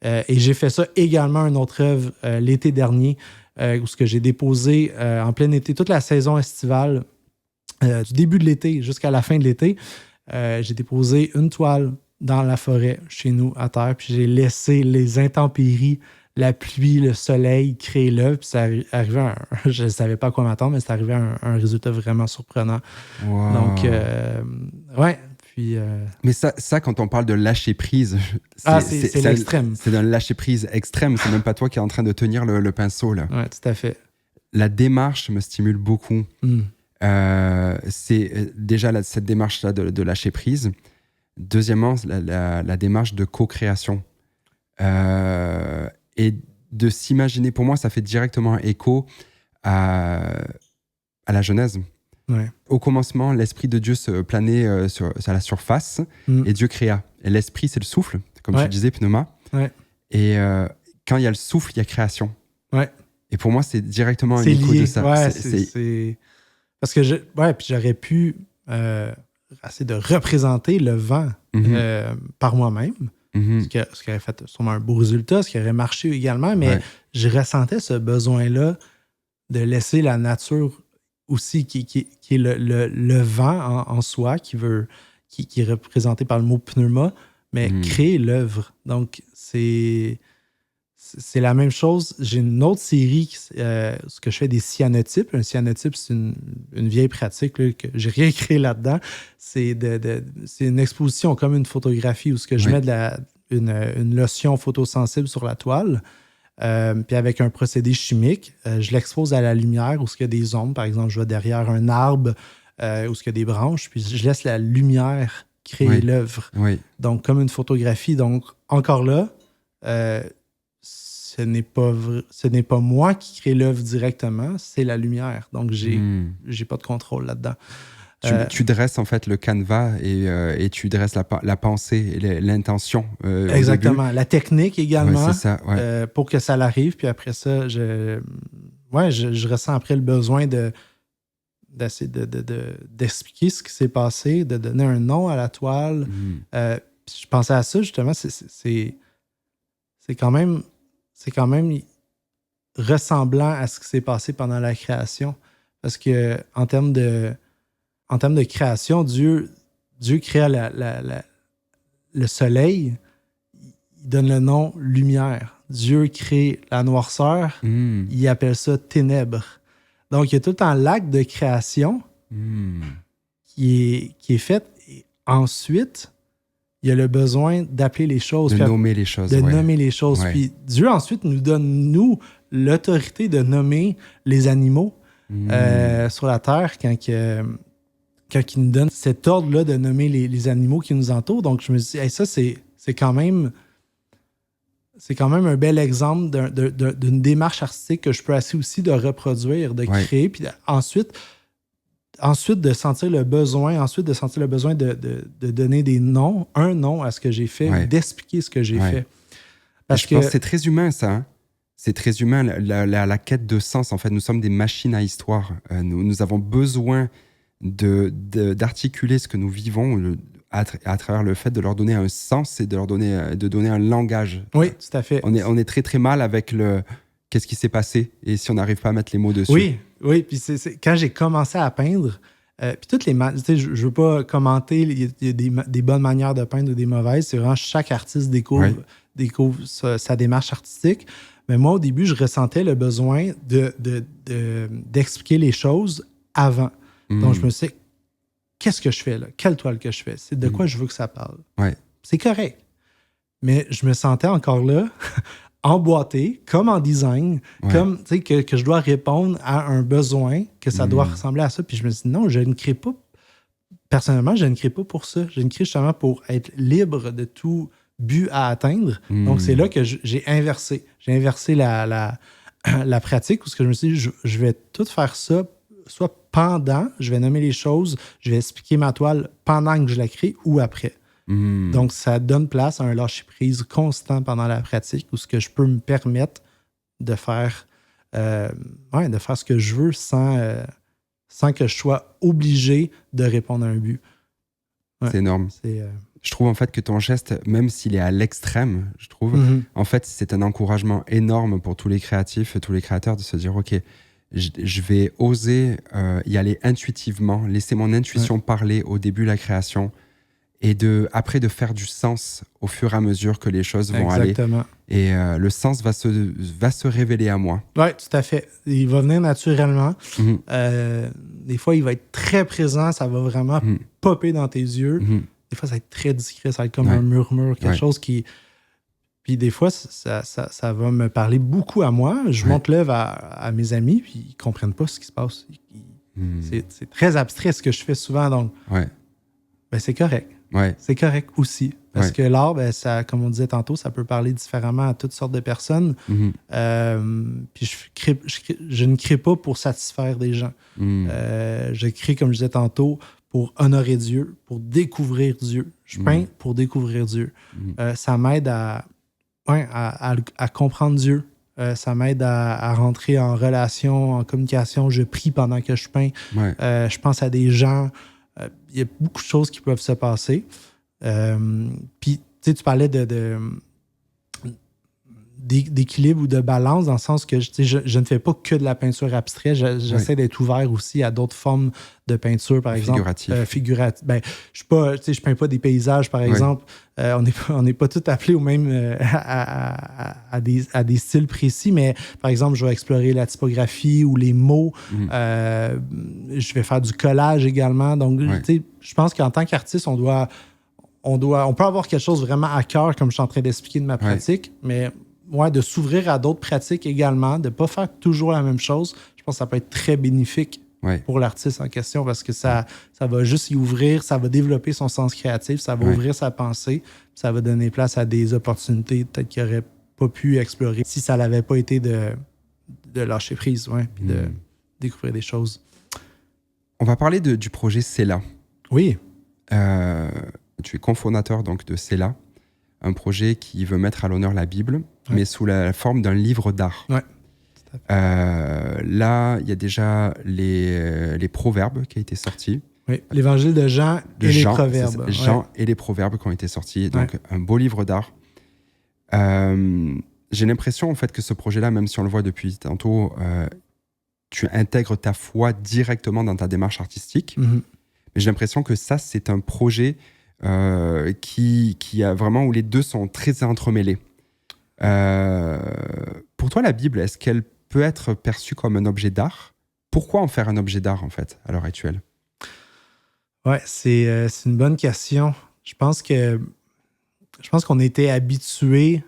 Et j'ai fait ça également, une autre œuvre, l'été dernier, où ce que j'ai déposé en plein été, toute la saison estivale, du début de l'été jusqu'à la fin de l'été, j'ai déposé une toile dans la forêt, chez nous, à terre, puis j'ai laissé les intempéries, la pluie, le soleil créer l'œuvre, puis ça arrivait je ne savais pas à quoi m'attendre, mais c'est arrivé à un résultat vraiment surprenant. Donc, puis... Mais ça, quand on parle de lâcher prise, c'est l'extrême. C'est d'un lâcher prise extrême, c'est même pas toi qui es en train de tenir le pinceau, là. Oui, tout à fait. La démarche me stimule beaucoup. C'est déjà cette démarche-là de lâcher prise. Deuxièmement, la démarche de co-création. Et de s'imaginer, pour moi, ça fait directement écho à la Genèse. Au commencement, l'Esprit de Dieu se planait à la surface et Dieu créa. Et l'esprit, c'est le souffle, comme Ouais. tu disais, pneuma. Ouais. Et quand il y a le souffle, il y a création. Ouais. Et pour moi, c'est directement un C'est écho lié. de ça. Ouais, C'est- c'est... Parce que puis j'aurais pu essayer de représenter le vent par moi-même, Mhm. ce qui aurait fait sûrement un beau résultat, ce qui aurait marché également, mais Ouais. je ressentais ce besoin-là de laisser la nature aussi, qui est le vent en soi, qui est représenté par le mot pneuma, mais créer l'œuvre. Donc, c'est la même chose. J'ai une autre série, ce que je fais des cyanotypes. Un cyanotype, c'est une vieille pratique là, que j'ai rien créé là-dedans. C'est une exposition comme une photographie où ce que je mets une lotion photosensible sur la toile. Puis avec un procédé chimique, je l'expose à la lumière où il y a des ombres. Par exemple, je vais derrière un arbre où il y a des branches, puis je laisse la lumière créer l'œuvre. Oui. Donc, comme une photographie. Donc, encore là, ce n'est pas moi qui crée l'œuvre directement, c'est la lumière. Donc, j'ai pas de contrôle là-dedans. Tu dresses en fait le canevas et tu dresses la pensée et l'intention. Exactement. La technique également, ouais, c'est ça, ouais. pour que ça l'arrive. Puis après ça, je ressens après le besoin d'essayer d'expliquer ce qui s'est passé, de donner un nom à la toile. Je pensais à ça justement, c'est quand même ressemblant à ce qui s'est passé pendant la création. Parce que en termes de création, Dieu créa le soleil, il donne le nom lumière. Dieu crée la noirceur, il appelle ça ténèbres. Donc, il y a tout le temps l'acte de création qui est fait. Et ensuite, il y a le besoin d'appeler les choses. De nommer les choses. Nommer les choses. Ouais. Puis Dieu, ensuite, nous donne, l'autorité de nommer les animaux sur la terre quand il nous donne cet ordre-là de nommer les animaux qui nous entourent. Donc, je me dis, hey, ça, c'est quand même un bel exemple d'une démarche artistique que je peux essayer aussi de reproduire, de créer. Puis ensuite de sentir le besoin, de donner un nom à ce que j'ai fait, d'expliquer ce que j'ai fait. Parce que je pense que c'est très humain, ça. Hein? C'est très humain, la quête de sens. En fait, nous sommes des machines à histoire. Nous avons besoin d'articuler ce que nous vivons à travers le fait de leur donner un sens et de donner un langage. Oui, tout à fait. On est très, très mal avec qu'est-ce qui s'est passé et si on n'arrive pas à mettre les mots dessus. Oui. Puis c'est quand j'ai commencé à peindre, puis toutes les je veux pas commenter, il y a des bonnes manières de peindre ou des mauvaises. C'est vraiment chaque artiste découvre sa démarche artistique. Mais moi, au début, je ressentais le besoin d'expliquer les choses avant. Donc, je me suis dit, qu'est-ce que je fais là? Quelle toile que je fais? C'est de quoi je veux que ça parle. C'est correct. Mais je me sentais encore là, emboîté, comme en design, comme que je dois répondre à un besoin, que ça doit ressembler à ça. Puis je me suis dit, non, je ne crée pas. Personnellement, je ne crée pas pour ça. Je ne crée justement pour être libre de tout but à atteindre. Donc, c'est là que j'ai inversé. J'ai inversé la pratique, parce que je me suis dit, je vais tout faire ça, soit pendant, je vais nommer les choses, je vais expliquer ma toile pendant que je la crée ou après. Donc, ça donne place à un lâcher-prise constant pendant la pratique où ce que je peux me permettre de faire, ce que je veux sans que je sois obligé de répondre à un but. Ouais. C'est énorme. Je trouve en fait que ton geste, même s'il est à l'extrême, je trouve, en fait, c'est un encouragement énorme pour tous les créatifs et tous les créateurs de se dire, OK, je vais oser y aller intuitivement, laisser mon intuition parler au début de la création et après de faire du sens au fur et à mesure que les choses vont aller. Et le sens va se révéler à moi. Oui, tout à fait. Il va venir naturellement. Des fois, il va être très présent, ça va vraiment popper dans tes yeux. Des fois, ça va être très discret, ça va être comme un murmure, quelque chose qui... Puis des fois, ça va me parler beaucoup à moi. Je monte l'œuvre à mes amis, puis ils ne comprennent pas ce qui se passe. C'est très abstrait ce que je fais souvent, donc c'est correct. C'est correct aussi. Parce que l'art, comme on disait tantôt, ça peut parler différemment à toutes sortes de personnes. Puis je ne crée pas pour satisfaire des gens. Je crée, comme je disais tantôt, pour honorer Dieu, pour découvrir Dieu. Je peins pour découvrir Dieu. Ça m'aide à comprendre Dieu. Ça m'aide à rentrer en relation, en communication. Je prie pendant que je peins. Ouais. Je pense à des gens. Il y a beaucoup de choses qui peuvent se passer. Puis, tu parlais d'équilibre ou de balance, dans le sens que je ne fais pas que de la peinture abstraite. J'essaie d'être ouvert aussi à d'autres formes de peinture, par exemple. Figuratif. Je peins pas des paysages, par exemple. On n'est pas tous appelés au même à des styles précis, mais par exemple, je vais explorer la typographie ou les mots. Je vais faire du collage également. Donc, je pense qu'en tant qu'artiste, on peut avoir quelque chose vraiment à cœur, comme je suis en train d'expliquer de ma pratique, mais de s'ouvrir à d'autres pratiques également, de ne pas faire toujours la même chose. Je pense que ça peut être très bénéfique pour l'artiste en question, parce que ça va juste y ouvrir, ça va développer son sens créatif, ça va ouvrir sa pensée, ça va donner place à des opportunités peut-être qu'il n'aurait pas pu explorer si ça n'avait pas été de lâcher prise, puis de découvrir des choses. On va parler du projet Cela. Oui. Tu es cofondateur donc de Cela, un projet qui veut mettre à l'honneur la Bible, mais sous la forme d'un livre d'art. Ouais. Là, il y a déjà les Proverbes qui ont été sortis. Oui, l'Évangile de Jean et les Proverbes. Jean et les Proverbes qui ont été sortis. Donc, un beau livre d'art. J'ai l'impression, en fait, que ce projet-là, même si on le voit depuis tantôt, tu intègres ta foi directement dans ta démarche artistique. Mais j'ai l'impression que ça, c'est un projet qui a vraiment, où les deux sont très entremêlés. Pour toi, la Bible, est-ce qu'elle peut être perçue comme un objet d'art? Pourquoi en faire un objet d'art, en fait, à l'heure actuelle? Ouais, c'est une bonne question. Je pense qu'on était habitués,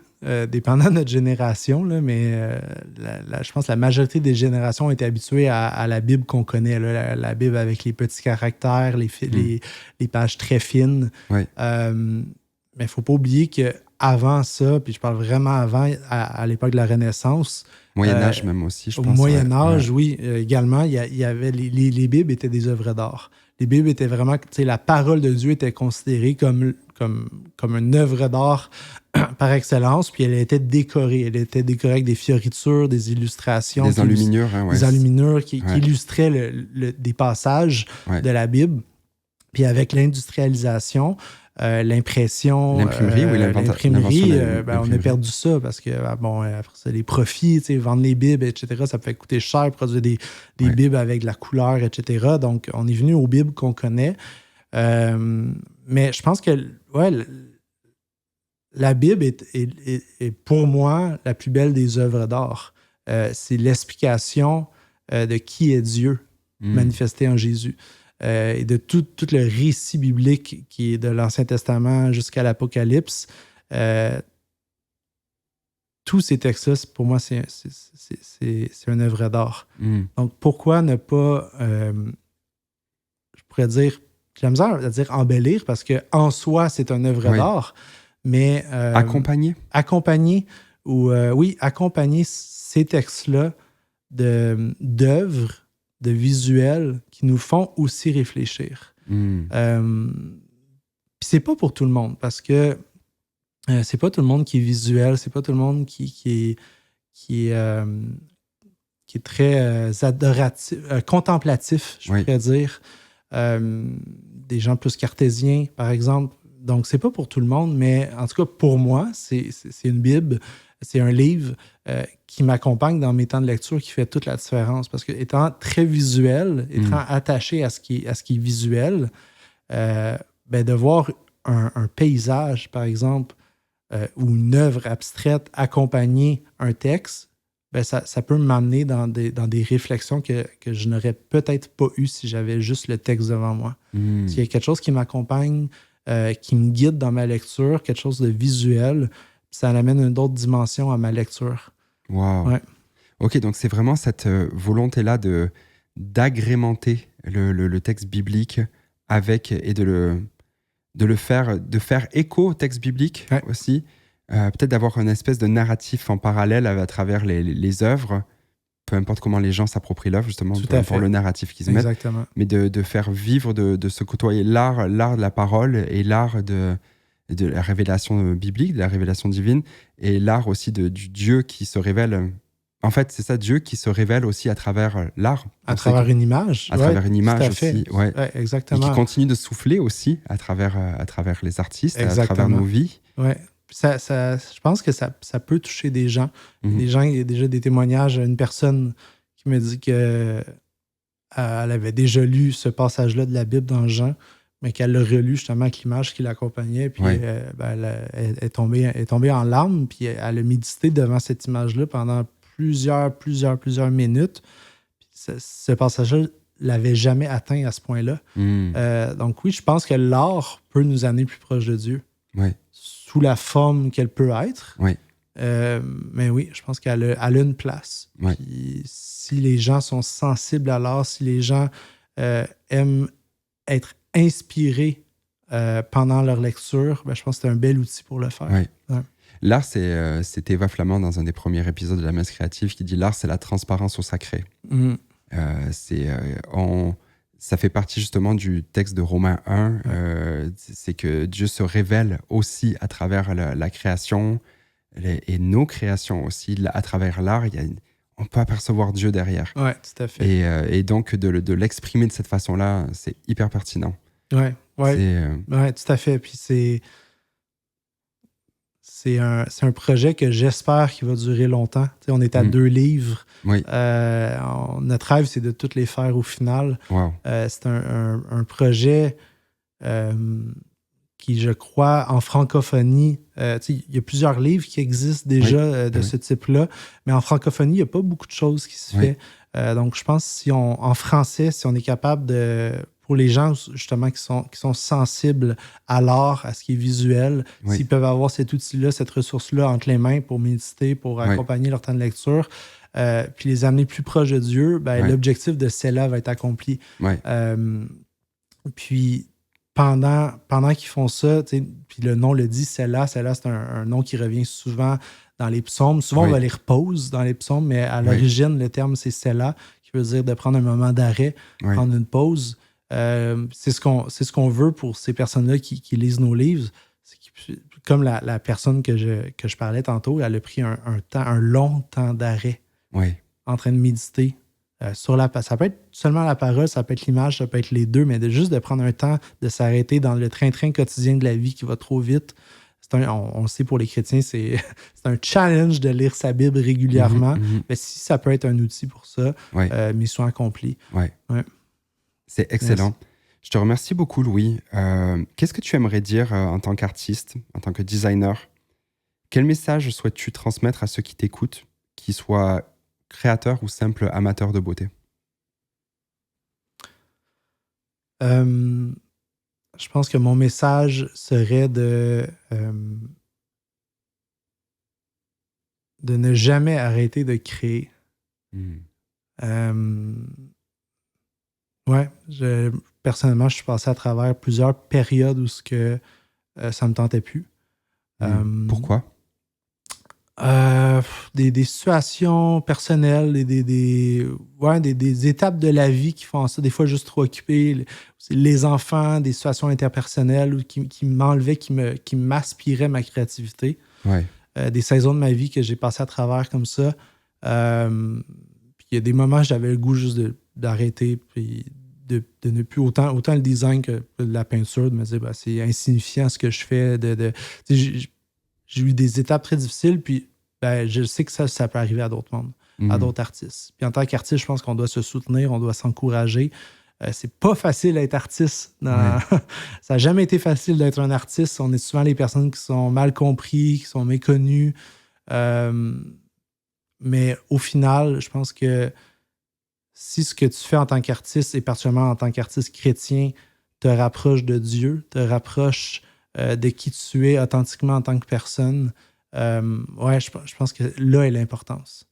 dépendant de notre génération, là, mais je pense que la majorité des générations ont été habituées à la Bible qu'on connaît, là, la Bible avec les petits caractères, les pages très fines. Ouais. Mais il ne faut pas oublier qu'avant ça, puis je parle vraiment avant, à l'époque de la Renaissance, Moyen-Âge même aussi, je pense. Au Moyen-Âge, oui, également, il y avait les Bibles étaient des œuvres d'art. Les Bibles étaient vraiment, la parole de Dieu était considérée comme une œuvre d'art par excellence, puis elle était décorée. Elle était décorée avec des fioritures, des illustrations. Des enluminures. Des enluminures qui illustraient des passages de la Bible. Puis avec l'industrialisation, l'impression, l'imprimerie, on a perdu ça parce que, après ça, les profits, vendre les Bibles, etc., ça peut coûter cher, produire des Bibles avec de la couleur, etc. Donc, on est venu aux Bibles qu'on connaît. Mais je pense que, la Bible est pour moi la plus belle des œuvres d'art. C'est l'explication de qui est Dieu manifesté en Jésus. Et de tout le récit biblique qui est de l'Ancien Testament jusqu'à l'Apocalypse, tous ces textes-là, pour moi, c'est une œuvre d'art. Donc, pourquoi ne pas, je pourrais dire, j'ai la misère à dire embellir, parce qu'en soi, c'est une œuvre d'art, mais... accompagner ces textes-là d'œuvres, de visuels qui nous font aussi réfléchir. Puis c'est pas pour tout le monde, parce que c'est pas tout le monde qui est visuel, c'est pas tout le monde qui est très adoratif, contemplatif, je pourrais dire. Des gens plus cartésiens, par exemple. Donc, c'est pas pour tout le monde, mais en tout cas, pour moi, c'est une Bible, c'est un livre qui m'accompagne dans mes temps de lecture, qui fait toute la différence. Parce que étant très visuel, étant attaché à ce qui est visuel, de voir un paysage, par exemple, ou une œuvre abstraite accompagner un texte, ça peut m'amener dans des réflexions que je n'aurais peut-être pas eues si j'avais juste le texte devant moi. S'il y a quelque chose qui m'accompagne, qui me guide dans ma lecture, quelque chose de visuel, ça amène une autre dimension à ma lecture. Wow. Ouais. Ok, donc c'est vraiment cette volonté-là d'agrémenter le texte biblique avec, et de faire écho au texte biblique aussi. Peut-être d'avoir une espèce de narratif en parallèle à travers les œuvres peu importe comment les gens s'approprient l'œuvre, justement, Tout peu à importe fait. le narratif qu'ils se mettent, Exactement. mais de faire vivre, de se côtoyer l'art de la parole et l'art de la révélation biblique, de la révélation divine, et l'art aussi du Dieu qui se révèle. En fait, c'est ça, Dieu qui se révèle aussi à travers l'art. À travers une image. À travers une image aussi, Ouais, exactement. Et qui continue de souffler aussi à travers les artistes, Exactement. à travers nos vies. Ouais. Je pense que ça peut toucher des gens. Des gens, il y a déjà des témoignages. Une personne qui me dit que elle avait déjà lu ce passage-là de la Bible dans Jean, mais qu'elle l'a relu justement avec l'image qui l'accompagnait, puis elle est tombée en larmes, puis elle a médité devant cette image-là pendant plusieurs minutes. Puis ce passage-là l'avait jamais atteint à ce point-là. Donc oui, je pense que l'art peut nous amener plus proche de Dieu. Ouais. Sous la forme qu'elle peut être. Ouais. Mais oui, je pense qu'elle a une place. Ouais. Puis, si les gens sont sensibles à l'art, si les gens aiment être inspirés pendant leur lecture, ben, je pense que c'est un bel outil pour le faire. Ouais. Ouais. L'art, c'est Eva Flamand dans un des premiers épisodes de La Messe créative qui dit l'art, c'est la transparence au sacré. Ça fait partie justement du texte de Romains 1. C'est que Dieu se révèle aussi à travers la création et nos créations aussi. À travers l'art, on peut apercevoir Dieu derrière. Oui, tout à fait. Et donc, de l'exprimer de cette façon-là, c'est hyper pertinent. Oui, tout à fait. Puis c'est un projet que j'espère qu'il va durer longtemps. T'sais, on est à 2 livres. Oui. Notre rêve, c'est de tous les faire au final. Wow. C'est un projet qui, je crois, en francophonie, il y a plusieurs livres qui existent déjà de ce type-là, mais en francophonie, il n'y a pas beaucoup de choses qui se fait. Donc, je pense en français, si on est capable de... Pour les gens, justement, qui sont sensibles à l'art, à ce qui est visuel, s'ils peuvent avoir cet outil-là, cette ressource-là entre les mains pour méditer, pour accompagner leur temps de lecture, puis les amener plus proches de Dieu, l'objectif de celle-là va être accompli. Puis, pendant qu'ils font ça, puis le nom le dit, celle-là, c'est un nom qui revient souvent dans les psaumes. Souvent, on va les repose dans les psaumes, mais à l'origine, le terme, c'est celle-là, qui veut dire de prendre un moment d'arrêt, prendre une pause. C'est ce qu'on veut pour ces personnes-là qui lisent nos livres. Comme la personne que je parlais tantôt, elle a pris un long temps d'arrêt en train de méditer sur ça peut être seulement la parole, ça peut être l'image, ça peut être les deux, mais juste de prendre un temps de s'arrêter dans le train-train quotidien de la vie qui va trop vite. On le sait pour les chrétiens, c'est un challenge de lire sa Bible régulièrement. Mais si ça peut être un outil pour ça, mission accomplie. C'est excellent. Yes. Je te remercie beaucoup, Louis. Qu'est-ce que tu aimerais dire en tant qu'artiste, en tant que designer? Quel message souhaites-tu transmettre à ceux qui t'écoutent, qu'ils soient créateurs ou simples amateurs de beauté? Je pense que mon message serait de ne jamais arrêter de créer. Personnellement, je suis passé à travers plusieurs périodes où ça ne me tentait plus. Pourquoi? Des situations personnelles, des étapes de la vie qui font ça. Des fois, juste trop occupé. Les enfants, des situations interpersonnelles qui m'enlevaient, qui m'aspiraient ma créativité. Des saisons de ma vie que j'ai passées à travers comme ça. Puis il y a des moments où j'avais le goût juste d'arrêter puis de ne plus autant le design que la peinture, de me dire c'est insignifiant ce que je fais. J'ai eu des étapes très difficiles, puis je sais que ça peut arriver à d'autres mondes, à d'autres artistes. Puis en tant qu'artiste, je pense qu'on doit se soutenir, on doit s'encourager. C'est pas facile d'être artiste. Ça n'a jamais été facile d'être un artiste. On est souvent les personnes qui sont mal comprises, qui sont méconnues. Mais au final, je pense que si ce que tu fais en tant qu'artiste, et particulièrement en tant qu'artiste chrétien, te rapproche de Dieu, te rapproche de qui tu es authentiquement en tant que personne, je pense que là est l'importance.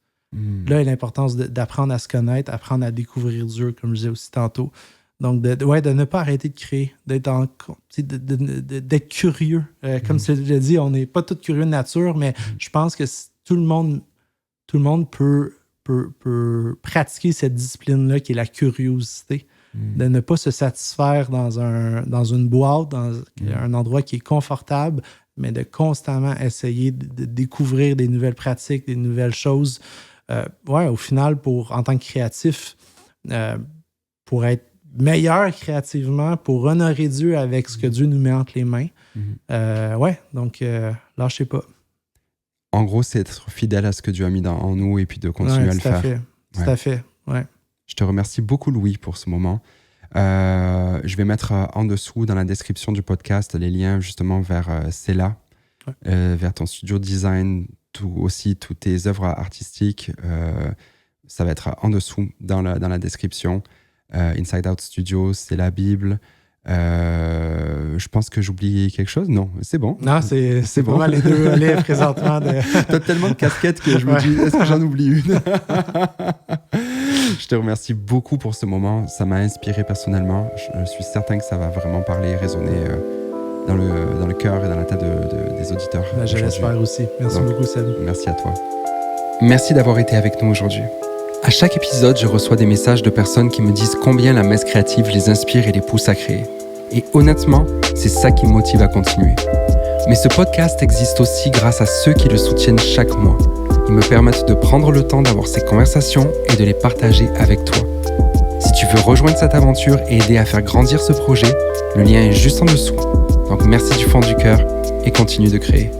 Là est l'importance d'apprendre à se connaître, apprendre à découvrir Dieu, comme je disais aussi tantôt. Donc, de ne pas arrêter de créer, d'être curieux. Comme tu l'as dit, on n'est pas tous curieux de nature, mais je pense que tout le monde peut peut pratiquer cette discipline-là qui est la curiosité, de ne pas se satisfaire dans une boîte, dans un endroit qui est confortable, mais de constamment essayer de découvrir des nouvelles pratiques, des nouvelles choses. Au final, en tant que créatif, pour être meilleur créativement, pour honorer Dieu avec ce que Dieu nous met entre les mains. Donc, lâchez pas. En gros, c'est être fidèle à ce que Dieu a mis en nous et puis de continuer à le faire. Tout à fait. Je te remercie beaucoup, Louis, pour ce moment. Je vais mettre en dessous, dans la description du podcast, les liens justement vers Sela, vers ton studio design, toutes tes œuvres artistiques. Ça va être en dessous dans la description. Inside Out Studio, c'est la Bible. Je pense que j'oublie quelque chose. Non, c'est bon. Non, c'est bon. Les deux volets présentement. T'as tellement de casquettes que je me dis, est-ce que j'en oublie une? Je te remercie beaucoup pour ce moment. Ça m'a inspiré personnellement. Je suis certain que ça va vraiment parler et résonner dans le cœur et dans la tête des auditeurs. Je l'espère aussi. Merci beaucoup, Seb. Merci à toi. Merci d'avoir été avec nous aujourd'hui. À chaque épisode, je reçois des messages de personnes qui me disent combien la messe créative les inspire et les pousse à créer. Et honnêtement, c'est ça qui me motive à continuer. Mais ce podcast existe aussi grâce à ceux qui le soutiennent chaque mois. Ils me permettent de prendre le temps d'avoir ces conversations et de les partager avec toi. Si tu veux rejoindre cette aventure et aider à faire grandir ce projet, le lien est juste en dessous. Donc merci du fond du cœur et continue de créer.